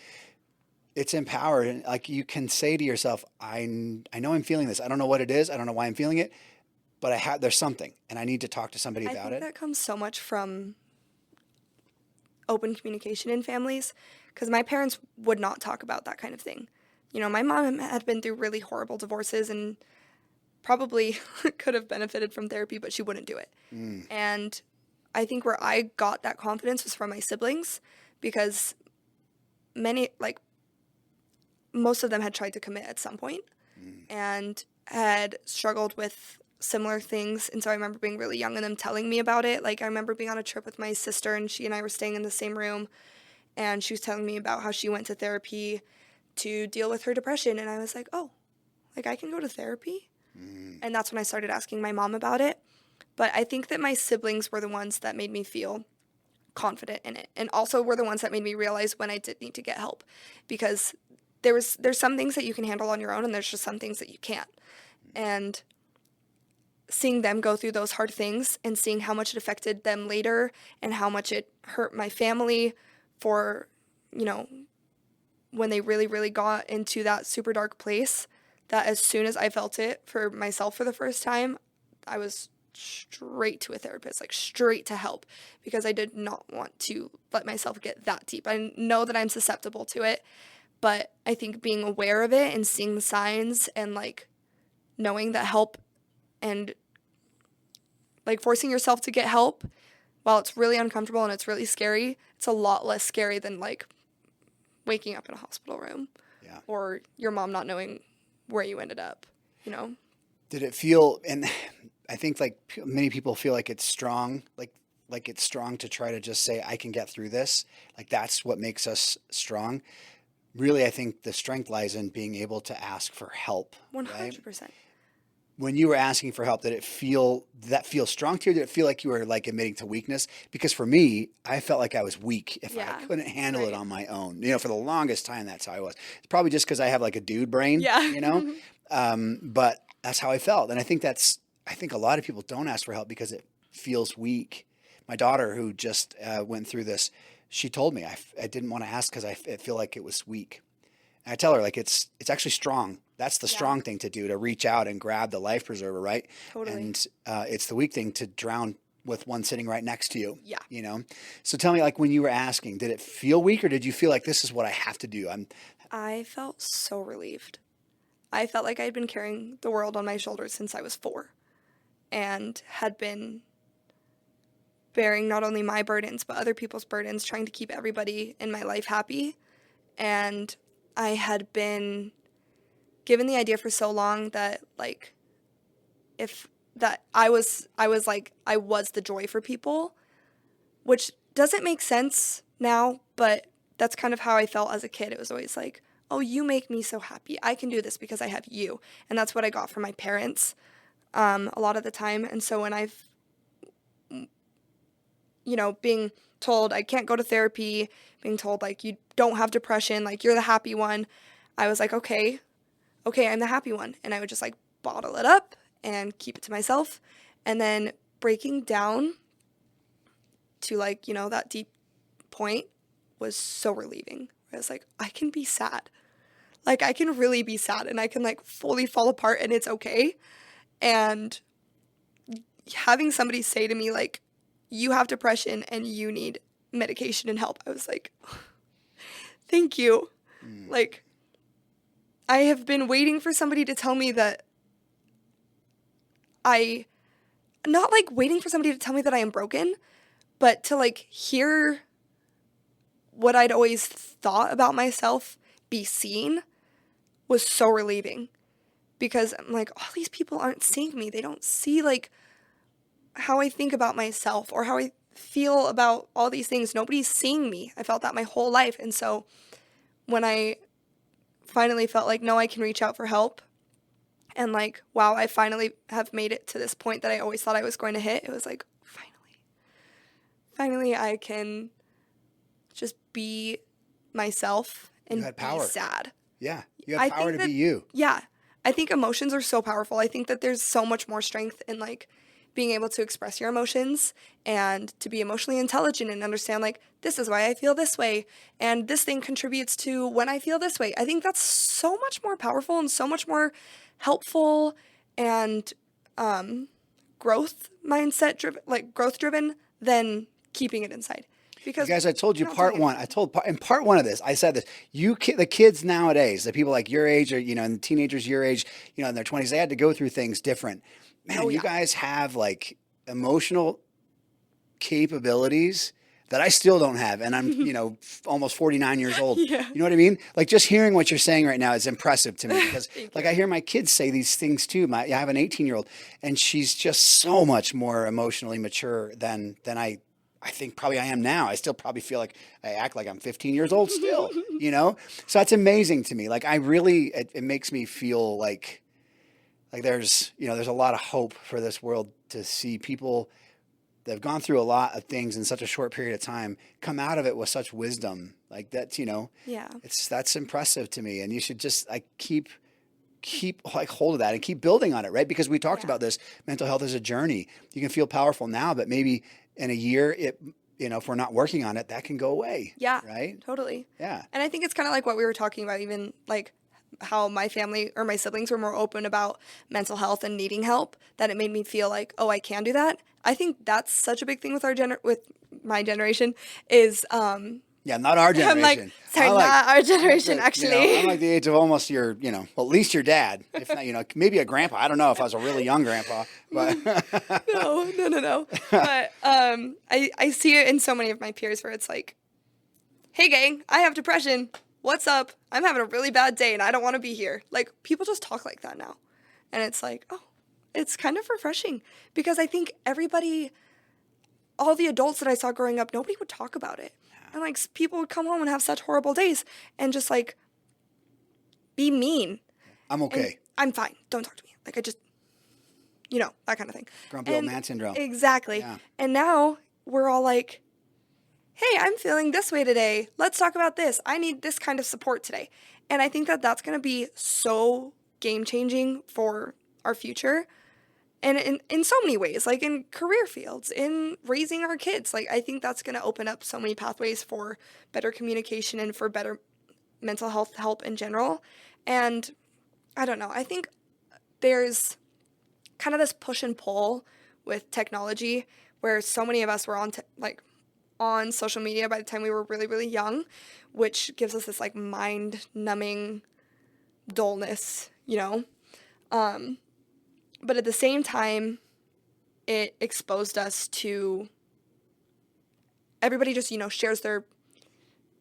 It's empowered, and like you can say to yourself, I know I'm feeling this. I don't know what it is. I don't know why I'm feeling it, but there's something, and I need to talk to somebody I about think it. that comes so much from open communication in families, because my parents would not talk about that kind of thing. You know, my mom had been through really horrible divorces and probably could have benefited from therapy, but she wouldn't do it. And I think where I got that confidence was from my siblings, because most of them had tried to commit at some point and had struggled with similar things. And so I remember being really young and them telling me about it. Like, I remember being on a trip with my sister, and she and I were staying in the same room, and she was telling me about how she went to therapy to deal with her depression. And I was like, oh, like I can go to therapy? And that's when I started asking my mom about it. But I think that my siblings were the ones that made me feel confident in it, and also were the ones that made me realize when I did need to get help, because there's some things that you can handle on your own, and there's just some things that you can't. And seeing them go through those hard things and seeing how much it affected them later and how much it hurt my family for, you know, when they really, really got into that super dark place, that as soon as I felt it for myself for the first time, I was straight to a therapist, like straight to help, because I did not want to let myself get that deep. I know that I'm susceptible to it, but I think being aware of it and seeing the signs and like knowing that help and like forcing yourself to get help, while it's really uncomfortable and it's really scary, it's a lot less scary than like waking up in a hospital room Yeah. or your mom not knowing where you ended up. you know. Did it feel, and I think like many people feel like it's strong, like it's strong to try to just say, I can get through this. Like that's what makes us strong. Really, I think the strength lies in being able to ask for help, right? 100%. When you were asking for help, did it feel strong to you? Did it feel like you were like admitting to weakness? Because for me, I felt like I was weak if I Yeah. couldn't handle it Right. on my own. For the longest time, that's how I was. It's probably just because I have like a dude brain, Yeah. But that's how I felt. And I think a lot of people don't ask for help because it feels weak. My daughter, who just went through this, she told me I didn't want to ask because I feel like it was weak. And I tell her like it's actually strong. That's the strong thing to do, to reach out and grab the life preserver, right? Totally. And it's the weak thing to drown with one sitting right next to you. Yeah. So tell me, like when you were asking, did it feel weak or did you feel like this is what I have to do? I felt so relieved. I felt like I had been carrying the world on my shoulders since I was 4 and had been bearing not only my burdens, but other people's burdens, trying to keep everybody in my life happy. And I had been given the idea for so long that like I was the joy for people, which doesn't make sense now, but that's kind of how I felt as a kid. It was always like, oh, you make me so happy. I can do this because I have you. And that's what I got from my parents a lot of the time. And so when I've, being told I can't go to therapy, being told like you don't have depression, like you're the happy one, I was like, okay, I'm the happy one. And I would just like bottle it up and keep it to myself. And then breaking down to like, that deep point was so relieving. I was like, I can be sad. Like I can really be sad and I can like fully fall apart and it's okay. And having somebody say to me like, you have depression and you need medication and help, I was like, thank you. Like, I have been waiting for somebody to tell me that not like waiting for somebody to tell me that I am broken, but to like hear what I'd always thought about myself be seen was so relieving. Because I'm like, all these people aren't seeing me. They don't see like how I think about myself or how I feel about all these things. Nobody's seeing me. I felt that my whole life. And so when I finally felt like, no, I can reach out for help and like, wow, I finally have made it to this point that I always thought I was going to hit. It was like, finally I can just be myself and You had power. be sad. Yeah. You have power to be you. Yeah. I think emotions are so powerful. I think that there's so much more strength in like being able to express your emotions and to be emotionally intelligent and understand like, this is why I feel this way and this thing contributes to when I feel this way. I think that's so much more powerful and so much more helpful and growth driven than keeping it inside. Because guys, I told you part one. In part one of this, I said this. The kids nowadays, the people like your age or and teenagers your age, in their 20s, they had to go through things different. Man, you guys have like emotional capabilities that I still don't have, and I'm almost 49 years old. Yeah. You know what I mean? Like just hearing what you're saying right now is impressive to me because like I hear my kids say these things too. I have an 18-year-old, and she's just so much more emotionally mature than I think probably I am now. I still probably feel like I act like I'm 15 years old still, So that's amazing to me. Like it makes me feel like there's a lot of hope for this world to see people that have gone through a lot of things in such a short period of time come out of it with such wisdom. Like that's, that's impressive to me. And you should just like keep like hold of that and keep building on it, right? Because we talked about this, mental health is a journey. You can feel powerful now, but maybe in a year, if we're not working on it, that can go away. Yeah. Right? Totally. Yeah. And I think it's kind of like what we were talking about, even like how my family or my siblings were more open about mental health and needing help, that it made me feel like, oh, I can do that. I think that's such a big thing with with my generation is yeah, not our generation. I'm like, sorry, not our generation, actually. I'm like the age of almost your, well, at least your dad. If not, maybe a grandpa. I don't know if I was a really young grandpa. But No. But I see it in so many of my peers where it's like, hey, gang, I have depression. What's up? I'm having a really bad day and I don't want to be here. Like, people just talk like that now. And it's like, oh, it's kind of refreshing because I think all the adults that I saw growing up, nobody would talk about it. And like people would come home and have such horrible days and just like be mean. I'm okay. And I'm fine. Don't talk to me. Like I just, that kind of thing. Grumpy old man syndrome. Exactly. Yeah. And now we're all like, hey, I'm feeling this way today. Let's talk about this. I need this kind of support today. And I think that that's going to be so game-changing for our future. And in so many ways, like in career fields, in raising our kids. Like I think that's going to open up so many pathways for better communication and for better mental health help in general. And I don't know. I think there's kind of this push and pull with technology where so many of us were on social media by the time we were really, really young, which gives us this like mind-numbing dullness, But at the same time, it exposed us to everybody just, shares their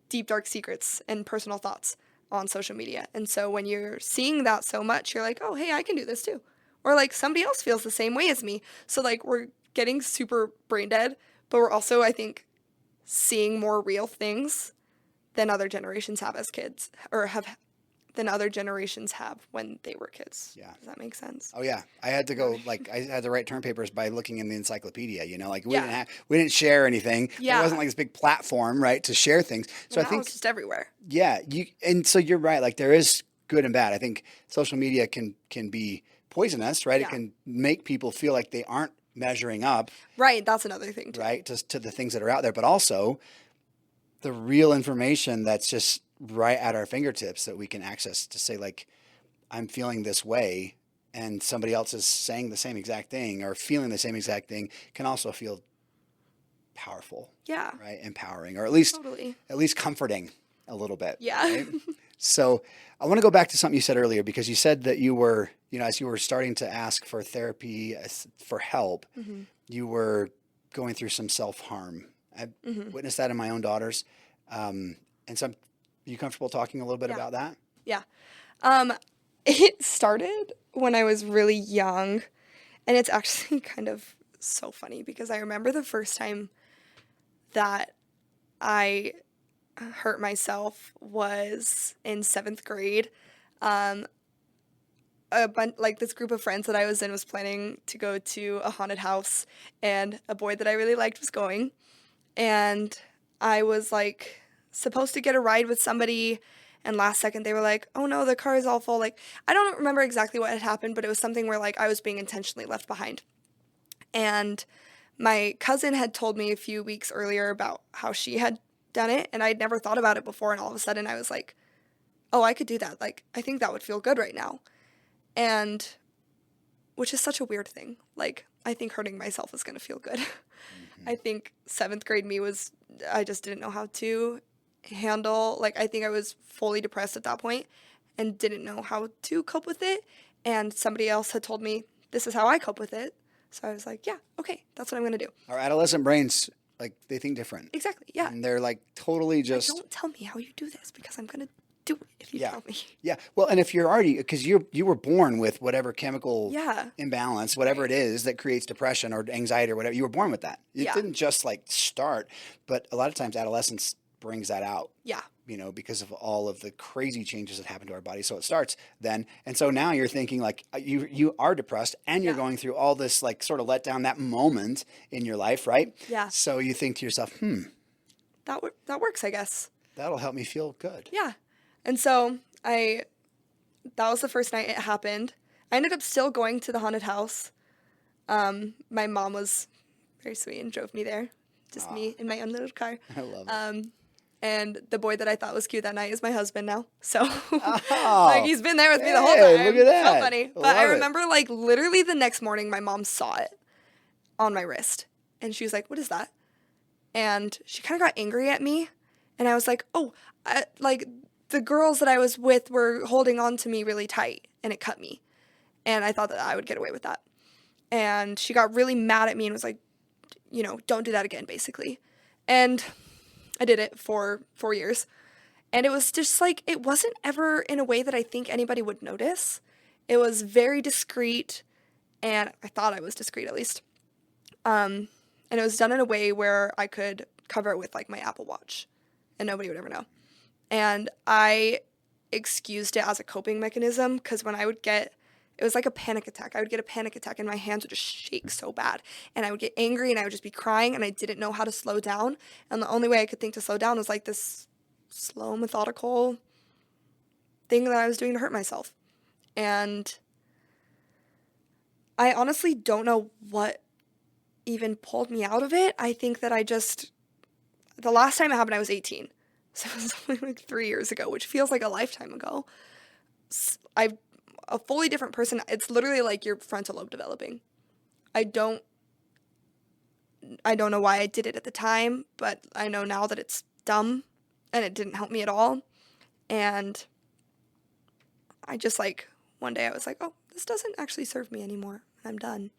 deep, dark secrets and personal thoughts on social media. And so when you're seeing that so much, you're like, oh, hey, I can do this too. Or like somebody else feels the same way as me. So like we're getting super brain dead, but we're also, I think, seeing more real things than other generations have as kids than other generations have when they were kids. Yeah. Does that make sense? Oh yeah. I had to go, I had to write term papers by looking in the encyclopedia, we Yeah. we didn't share anything. Yeah. There wasn't like this big platform, right, to share things. So Now I think it's just everywhere. yeah, and so you're right. Like there is good and bad. I think social media can be poisonous, right? Yeah. It can make people feel like they aren't measuring up, Right. That's another thing too. right, to the things that are out there, but also the real information that's just right at our fingertips that we can access to say like, I'm feeling this way, and somebody else is saying the same exact thing or feeling the same exact thing can also feel powerful, Yeah. right? Empowering, or at least Totally. comforting a little bit. Yeah. Right? So I want to go back to something you said earlier, because you said that you were, as you were starting to ask for therapy, for help, Mm-hmm. you were going through some self-harm. I've witnessed that in my own daughters. And so are you comfortable talking a little bit Yeah. about that? Yeah. It started when I was really young, and it's actually kind of so funny because I remember the first time that I hurt myself was in 7th grade. This group of friends that I was in was planning to go to a haunted house, and a boy that I really liked was going, and I was like supposed to get a ride with somebody, and last second they were like, oh no, the car is all full. Like, I don't remember exactly what had happened, but it was something where like I was being intentionally left behind. And my cousin had told me a few weeks earlier about how she had done it, and I'd never thought about it before, and all of a sudden I was like, oh, I could do that. Like, I think that would feel good right now. And which is such a weird thing. Like, I think hurting myself is going to feel good. I think 7th grade me I just didn't know how to handle, like, I think I was fully depressed at that point and didn't know how to cope with it. And somebody else had told me, this is how I cope with it. So I was like, yeah, okay, that's what I'm going to do. Our adolescent brains, like, they think different. Exactly, yeah. And they're like totally just. Like, don't tell me how you do this because I'm going to do it if you tell me. Yeah. Well, and if you're already, because you were born with whatever chemical Yeah. imbalance, whatever it is that creates depression or anxiety or whatever, you were born with that. It Yeah. didn't just like start, but a lot of times adolescence brings that out. Yeah. Because of all of the crazy changes that happen to our body. So it starts then. And so now you're thinking like you are depressed and you're going through all this like sort of let down, that moment in your life, right? Yeah. So you think to yourself, That works, I guess. that'll help me feel good. Yeah. And so that was the first night it happened. I ended up still going to the haunted house. My mom was very sweet and drove me there. Just me in my own little car. I love it. And the boy that I thought was cute that night is my husband now. So Oh, like he's been there with me the whole hey, time. look at that. So funny. But Love I it. remember like literally the next morning my mom saw it on my wrist. And she was like, what is that? And she kind of got angry at me. And I was like, like the girls that I was with were holding on to me really tight and it cut me. And I thought that I would get away with that. And she got really mad at me and was like, don't do that again, basically. And I did it for 4 years. And it was just like, it wasn't ever in a way that I think anybody would notice. It was very discreet, and I thought I was discreet at least. And it was done in a way where I could cover it with like my Apple Watch and nobody would ever know. And I excused it as a coping mechanism because when I would get, it was like a panic attack. I would get a panic attack and my hands would just shake so bad. And I would get angry and I would just be crying and I didn't know how to slow down. And the only way I could think to slow down was like this slow, methodical thing that I was doing to hurt myself. And I honestly don't know what even pulled me out of it. I think that the last time it happened, I was 18. So it was only like 3 years ago, which feels like a lifetime ago. I'm a fully different person. It's literally like your frontal lobe developing. I don't know why I did it at the time, but I know now that it's dumb and it didn't help me at all. And I just like, one day I was like, oh, this doesn't actually serve me anymore. I'm done.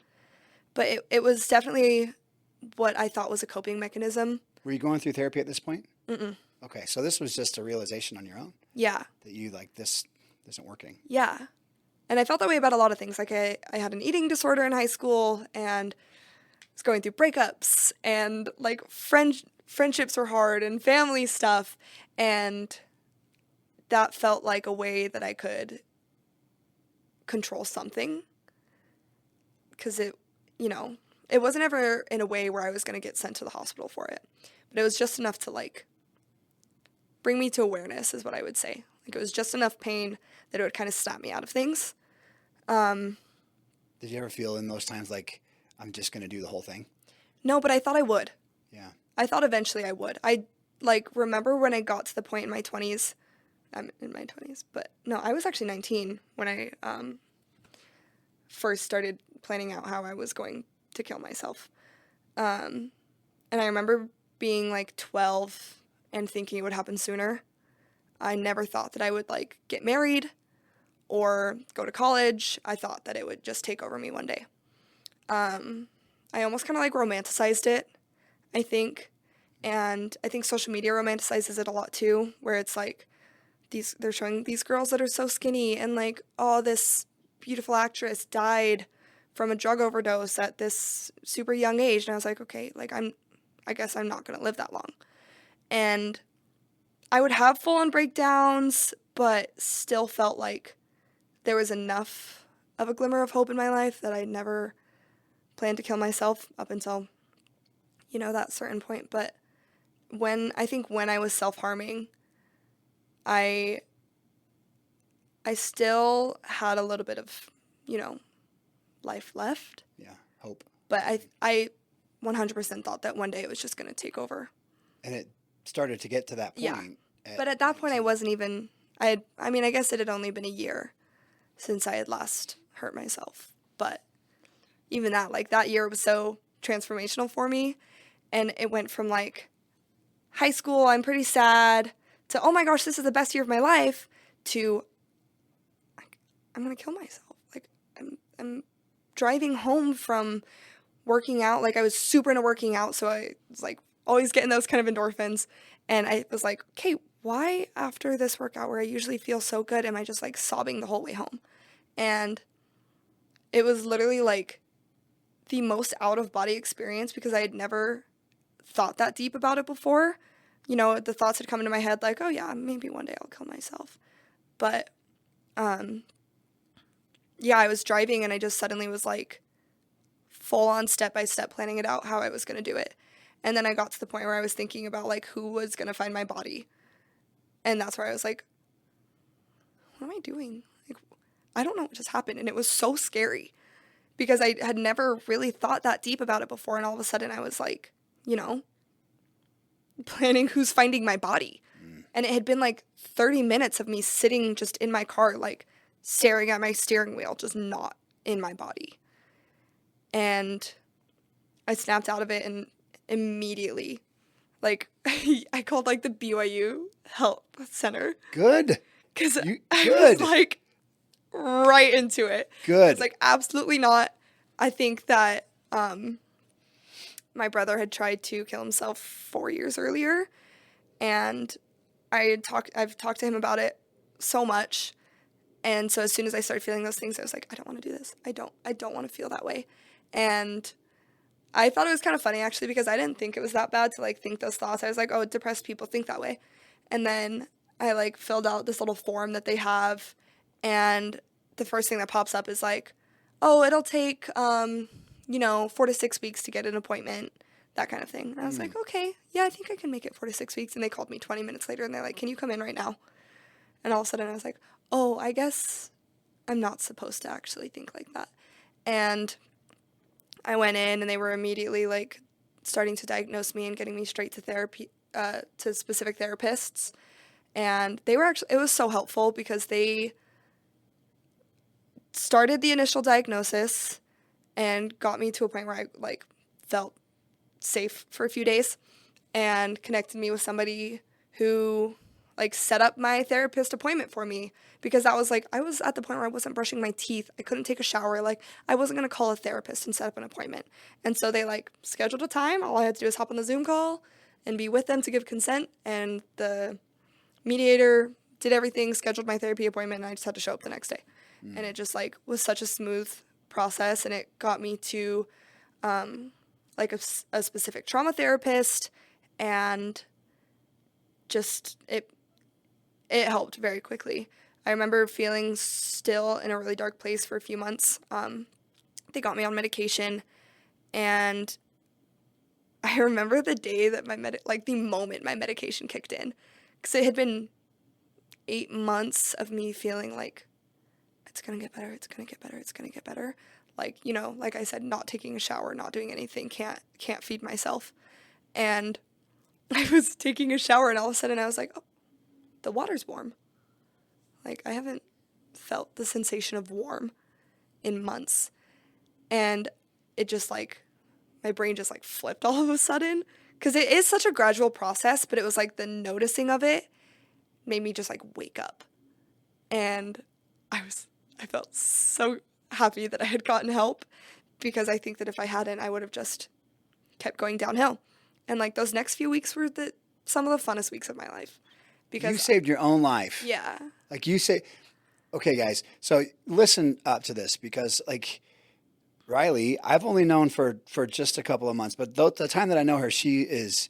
But it was definitely what I thought was a coping mechanism. Were you going through therapy at this point? Mm-mm. Okay, so this was just a realization on your own? Yeah. That you, like, this isn't working? Yeah. And I felt that way about a lot of things. Like, I had an eating disorder in high school, and I was going through breakups, and, like, friendships were hard, and family stuff, and that felt like a way that I could control something. Because it wasn't ever in a way where I was going to get sent to the hospital for it. But it was just enough to, like, bring me to awareness is what I would say. Like, it was just enough pain that it would kind of snap me out of things. Did you ever feel in those times like, I'm just going to do the whole thing? No, but I thought I would. Yeah. I thought eventually I would. I, like, remember when I got to the point in my 20s. I'm in my 20s, but no, I was actually 19 when I first started planning out how I was going to kill myself. And I remember being, like, 12 and thinking it would happen sooner. I never thought that I would, like, get married or go to college. I thought that it would just take over me one day. I almost kind of, like, romanticized it, I think. And I think social media romanticizes it a lot, too, where it's, like, they're showing these girls that are so skinny and, like, oh, this beautiful actress died from a drug overdose at this super young age. And I was like, okay, like, I guess I'm not going to live that long. And I would have full-on breakdowns, but still felt like there was enough of a glimmer of hope in my life that I never planned to kill myself up until, that certain point. But when I was self-harming, I still had a little bit of, life left. Yeah, hope. But I 100% thought that one day it was just going to take over. And it started to get to that point. Yeah. But at that point, I wasn't even, I guess it had only been a year since I had last hurt myself. But even that, like, that year was so transformational for me. And it went from, like, high school, I'm pretty sad, to, oh my gosh, this is the best year of my life, to, like, I'm going to kill myself. Like, I'm driving home from working out. Like, I was super into working out, so I was, like, always getting those kind of endorphins. And I was like, okay, why after this workout where I usually feel so good am I just, like, sobbing the whole way home? And it was literally, like, the most out-of-body experience because I had never thought that deep about it before. The thoughts had come into my head like, oh yeah, maybe one day I'll kill myself. But, yeah, I was driving and I just suddenly was, like, full-on step-by-step planning it out how I was going to do it. And then I got to the point where I was thinking about, like, who was going to find my body. And that's where I was like, what am I doing? Like, I don't know what just happened. And it was so scary because I had never really thought that deep about it before. And all of a sudden I was like, planning who's finding my body. And it had been, like, 30 minutes of me sitting just in my car, like, staring at my steering wheel, just not in my body. And I snapped out of it and immediately, like, I called, like, the BYU help center. Good. Because I was, like, right into it. Good. It's like, absolutely not. I think that my brother had tried to kill himself 4 years earlier, and I've talked to him about it so much, And so as soon as I started feeling those things, I was like, I don't want to do this. I don't want to feel that way. And I thought it was kind of funny, actually, because I didn't think it was that bad to, like, think those thoughts. I was like, oh, depressed people think that way. And then I, like, filled out this little form that they have, and the first thing that pops up is, like, oh, it'll take, 4 to 6 weeks to get an appointment, that kind of thing. And I was like, okay, yeah, I think I can make it 4 to 6 weeks. And they called me 20 minutes later, and they're like, can you come in right now? And all of a sudden I was like, oh, I guess I'm not supposed to actually think like that. And I went in, and they were immediately, like, starting to diagnose me and getting me straight to therapy, to specific therapists. And they were it was so helpful because they started the initial diagnosis and got me to a point where I, like, felt safe for a few days, and connected me with somebody who, like, set up my therapist appointment for me, because that was, like, I was at the point where I wasn't brushing my teeth. I couldn't take a shower. Like, I wasn't going to call a therapist and set up an appointment. And so they, like, scheduled a time. All I had to do was hop on the Zoom call and be with them to give consent. And the mediator did everything, scheduled my therapy appointment, and I just had to show up the next day. And it just, like, was such a smooth process, and it got me to, like, a specific trauma therapist, and just, it helped very quickly. I remember feeling still in a really dark place for a few months. They got me on medication, and I remember the day that the moment my medication kicked in, because it had been 8 months of me feeling like, it's going to get better, it's going to get better, it's going to get better. Like, like I said, not taking a shower, not doing anything, can't feed myself. And I was taking a shower, and all of a sudden I was like, oh, the water's warm. Like, I haven't felt the sensation of warm in months. And it just, like, my brain just, like, flipped all of a sudden. Because it is such a gradual process, but it was, like, the noticing of it made me just, like, wake up. And I felt so happy that I had gotten help, because I think that if I hadn't, I would have just kept going downhill. And, like, those next few weeks were some of the funnest weeks of my life. Because You saved your own life. Yeah. Like, you say, okay, guys, so listen up to this, because, like, Riley, I've only known for just a couple of months, but the time that I know her, she is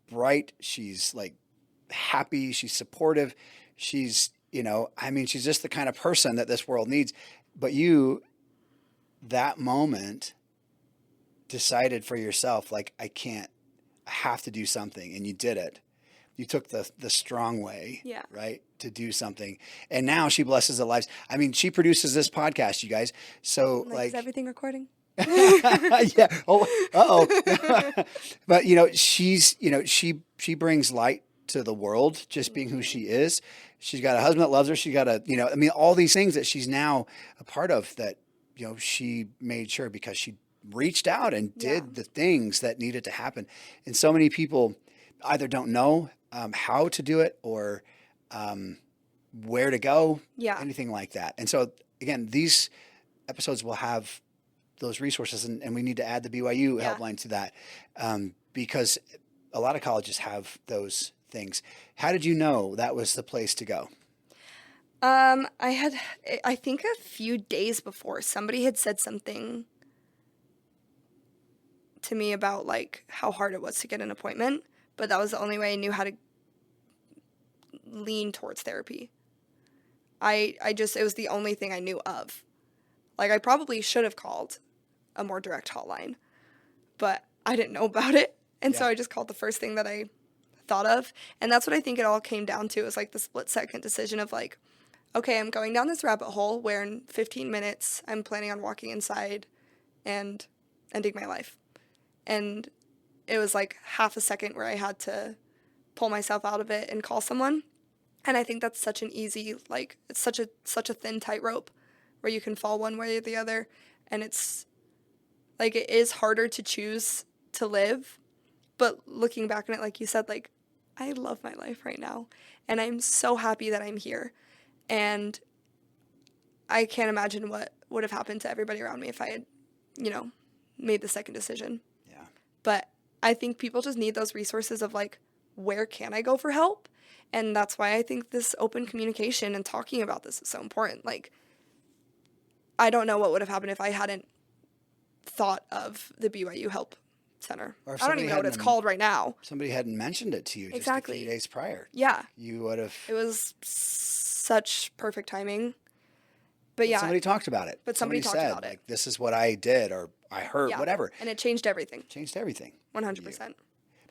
bright. She's, like, happy. She's supportive. She's, she's just the kind of person that this world needs. But you, that moment, decided for yourself, like, I have to do something. And you did it. You took the strong way, Yeah. right, to do something. And now she blesses the lives. I mean, she produces this podcast, you guys. So, like, is everything recording? yeah. Oh, uh-oh. But, she's, she brings light to the world, just being who she is. She's got a husband that loves her. She got all these things that she's now a part of, that, she made sure, because she reached out and did the things that needed to happen. And so many people either don't know how to do it, or where to go, anything like that. And so, again, these episodes will have those resources, and we need to add the BYU helpline to that, because a lot of colleges have those things. How did you know that was the place to go? I think a few days before, somebody had said something to me about, like, how hard it was to get an appointment, but that was the only way I knew how to lean towards therapy. It was the only thing I knew of. Like, I probably should have called a more direct hotline, but I didn't know about it. And so I just called the first thing that I thought of. And that's what I think it all came down to, is, like, the split-second decision of, like, okay, I'm going down this rabbit hole where in 15 minutes I'm planning on walking inside and ending my life. And it was, like, half a second where I had to pull myself out of it and call someone. And I think that's such an easy, like, it's such a thin tightrope where you can fall one way or the other. And it's, like, it is harder to choose to live. But looking back on it, like you said, like, I love my life right now. And I'm so happy that I'm here. And I can't imagine what would have happened to everybody around me if I had, made the second decision. Yeah. But I think people just need those resources of, like, where can I go for help? And that's why I think this open communication and talking about this is so important. Like, I don't know what would have happened if I hadn't thought of the BYU Help Center. Or if I don't somebody even know what it's hadn't called right now. somebody hadn't mentioned it to you just a Exactly. few days prior. Yeah. You would have. It was such perfect timing. But yeah. Somebody talked about it. But somebody talked said, about it. like, this is what I did, or I heard, Yeah. whatever. And it changed everything. Changed everything. 100%.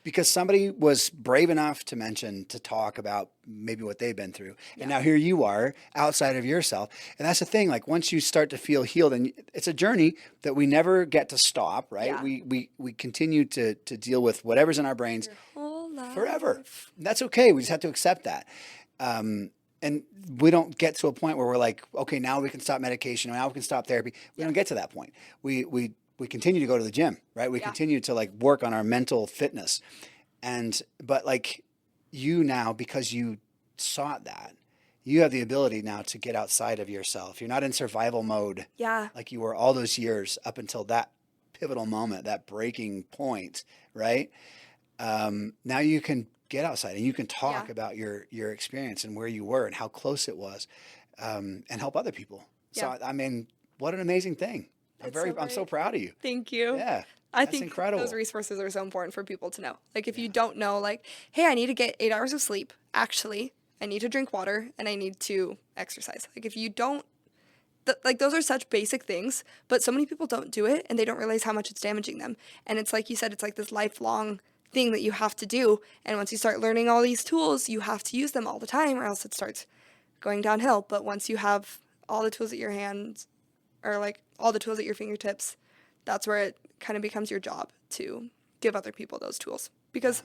Because somebody was brave enough to talk about maybe what they've been through. And now here you are outside of yourself. And that's the thing, like once you start to feel healed, and it's a journey that we never get to stop, right? Yeah. We continue to deal with whatever's in our brains Your whole life. forever. And that's okay. We just have to accept that. And we don't get to a point where we're like, okay, now we can stop medication, or now we can stop therapy. We don't get to that point. We continue to go to the gym, right? We continue to like work on our mental fitness. But like you now, because you sought that, you have the ability now to get outside of yourself. You're not in survival mode like you were all those years up until that pivotal moment, that breaking point, right? Now you can get outside and you can talk about your experience and where you were and how close it was, and help other people. So, I mean, what an amazing thing. I'm so proud of you. Thank you. Yeah. I That's think incredible. those resources are so important for people to know. Like if you don't know, like, hey, I need to get 8 hours of sleep. Actually, I need to drink water and I need to exercise. Like if you don't, like those are such basic things, but so many people don't do it and they don't realize how much it's damaging them. And it's like you said, it's like this lifelong thing that you have to do. And once you start learning all these tools, you have to use them all the time or else it starts going downhill. But once you have all the tools at your hands, or like all the tools at your fingertips, that's where it kind of becomes your job to give other people those tools. Because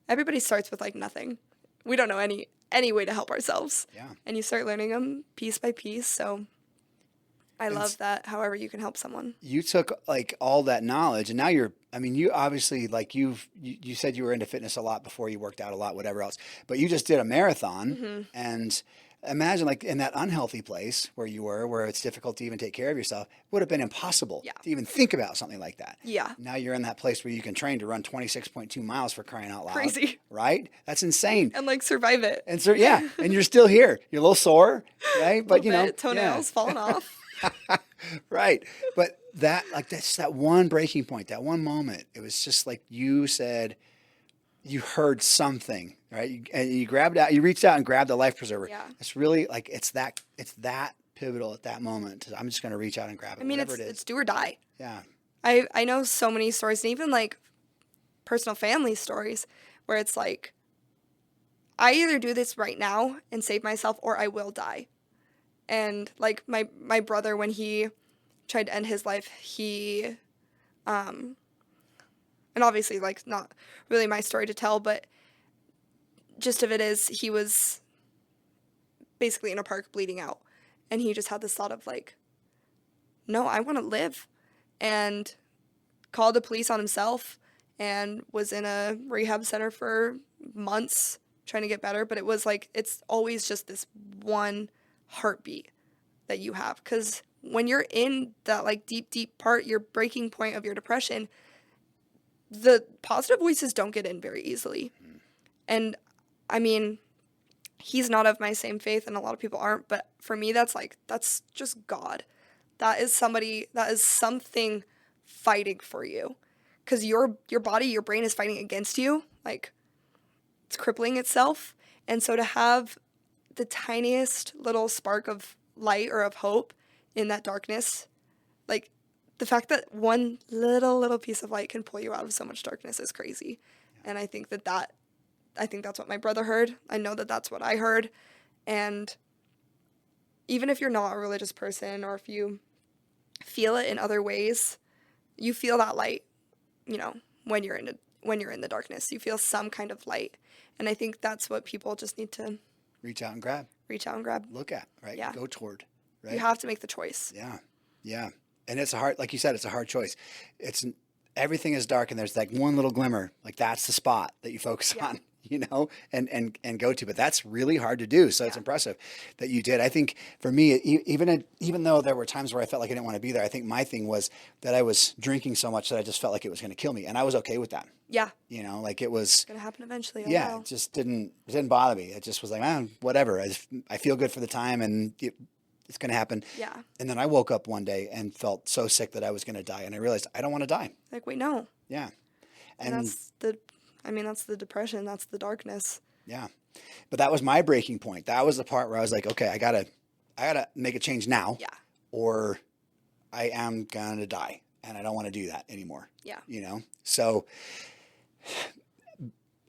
everybody starts with like nothing. We don't know any way to help ourselves. Yeah. And you start learning them piece by piece. So I love that however you can help someone. You took like all that knowledge and now you obviously like you said you were into fitness a lot before, you worked out a lot, whatever else, but you just did a marathon and imagine like in that unhealthy place where you were, where it's difficult to even take care of yourself, it would have been impossible to even think about something like that. Yeah. Now you're in that place where you can train to run 26.2 miles for crying out loud. Crazy. Right? That's insane. And like survive it. And so, and you're still here. You're a little sore, right? But you know, toenails falling off. Right. But that's that one breaking point, that one moment. It was just like you said, you heard something, right? And you grabbed out, you reached out and grabbed the life preserver. Yeah. It's really like, it's that pivotal at that moment. I'm just going to reach out and grab it. I mean, it's do or die. Yeah. I know so many stories, and even like personal family stories where it's like, I either do this right now and save myself or I will die. And like my brother, when he tried to end his life, he, and obviously like not really my story to tell, but gist of it is he was basically in a park bleeding out. And he just had this thought of like, no, I want to live. And called the police on himself and was in a rehab center for months trying to get better. But it was like, it's always just this one heartbeat that you have. Because when you're in that like deep part, your breaking point of your depression, the positive voices don't get in very easily. And I mean, he's not of my same faith and a lot of people aren't, but for me, that's just God. That is something fighting for you. Because your body, your brain is fighting against you. Like, it's crippling itself. And so to have the tiniest little spark of light or of hope in that darkness, like, the fact that one little piece of light can pull you out of so much darkness is crazy. And I think that's what my brother heard. I know that that's what I heard. And even if you're not a religious person or if you feel it in other ways, you feel that light, you know, when you're in the darkness. You feel some kind of light. And I think that's what people just need to reach out and grab. Look at, right? Yeah. Go toward, right? You have to make the choice. Yeah. Yeah. And it's like you said, it's a hard choice. Everything is dark and there's like one little glimmer. Like that's the spot that you focus on. and go to. But that's really hard to do. So it's impressive that you did. I think for me, even though there were times where I felt like I didn't want to be there, I think my thing was that I was drinking so much that I just felt like it was going to kill me. And I was okay with that. Yeah. Like it was It's going to happen eventually. yeah, it just didn't bother me. It just was like, man, whatever. I feel good for the time and it's going to happen. Yeah. And then I woke up one day and felt so sick that I was going to die. And I realized I don't want to die. Like, wait, no. Yeah. And that's the depression. That's the darkness. Yeah. But that was my breaking point. That was the part where I was like, okay, I gotta make a change now. Yeah. Or I am going to die. And I don't want to do that anymore. Yeah. So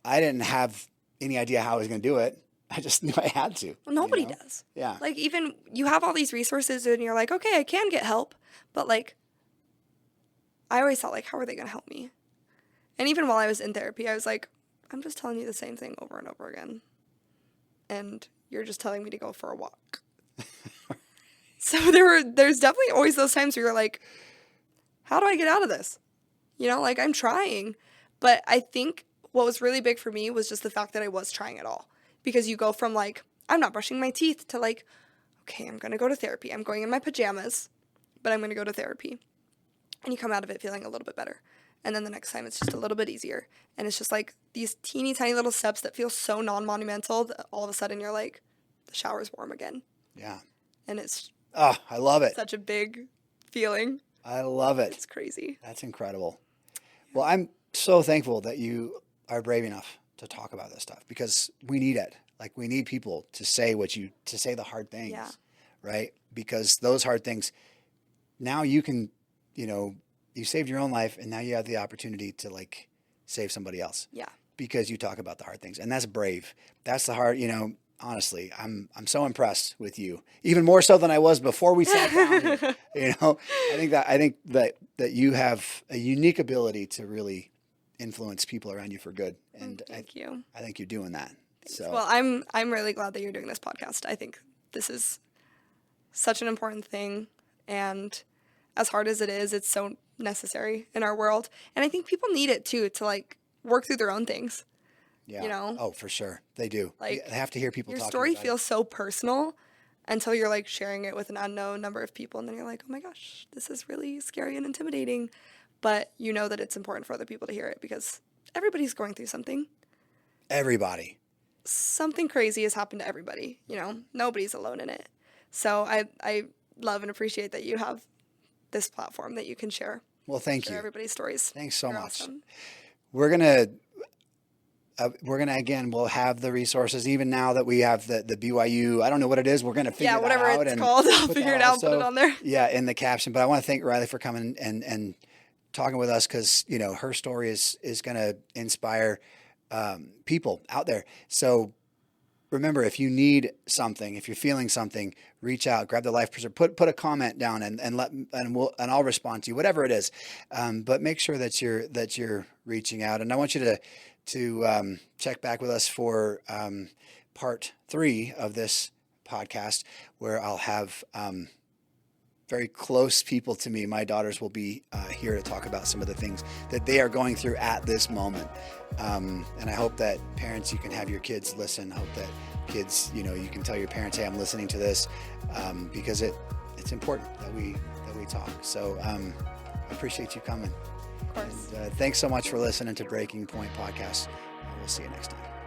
I didn't have any idea how I was going to do it. I just knew I had to. Well, nobody does. Yeah. Like, even you have all these resources and you're like, okay, I can get help. But like, I always thought, like, how are they going to help me? And even while I was in therapy, I was like, I'm just telling you the same thing over and over again. And you're just telling me to go for a walk. So there's definitely always those times where you're like, how do I get out of this? Like, I'm trying. But I think what was really big for me was just the fact that I was trying it all. Because you go from like, I'm not brushing my teeth to like, okay, I'm going to go to therapy. I'm going in my pajamas, but I'm going to go to therapy. And you come out of it feeling a little bit better. And then the next time it's just a little bit easier. And it's just like these teeny tiny little steps that feel so non-monumental that all of a sudden you're like, the shower's warm again. Yeah. And it's I love it. such a big feeling. I love it. It's crazy. That's incredible. Well, I'm so thankful that you are brave enough to talk about this stuff because we need it. Like we need people to say to say the hard things, right? Because those hard things, now you can, you saved your own life and now you have the opportunity to like save somebody else. Yeah. Because you talk about the hard things and that's brave. That's the hard, honestly, I'm so impressed with you, even more so than I was before we sat down. I think that you have a unique ability to really influence people around you for good, and Thank you. I think you're doing that. Thanks. So, well, I'm really glad that you're doing this podcast. I think this is such an important thing, and as hard as it is, it's so necessary in our world, and I think people need it too to like work through their own things. Yeah. Oh, for sure. They do. Like, they have to hear people your talking story about feels so personal until you're like sharing it with an unknown number of people. And then you're like, oh my gosh, this is really scary and intimidating. But you know that it's important for other people to hear it because everybody's going through something. Everybody. Something crazy has happened to everybody. Nobody's alone in it. So I love and appreciate that you have this platform that you can share. Well, thank you. Everybody's stories. Thanks so They're much. awesome. We're gonna again. We'll have the resources even now that we have the BYU. I don't know what it is. We're gonna figure whatever that out. it's called. I'll put figure that it out. also, Put it on there. Yeah, in the caption. But I want to thank Riley for coming and talking with us because her story is gonna inspire people out there. So remember, if you need something, if you're feeling something, reach out, grab the life preserver, put a comment down and I'll respond to you, whatever it is. But make sure that you're reaching out. And I want you to check back with us for part 3 of this podcast, where I'll have very close people to me. My daughters will be here to talk about some of the things that they are going through at this moment. And I hope that parents, you can have your kids listen. I hope that kids, you can tell your parents, hey, I'm listening to this, because it's important that we talk. So I appreciate you coming. Of course. And, thanks so much for listening to Breaking Point Podcast. We'll see you next time.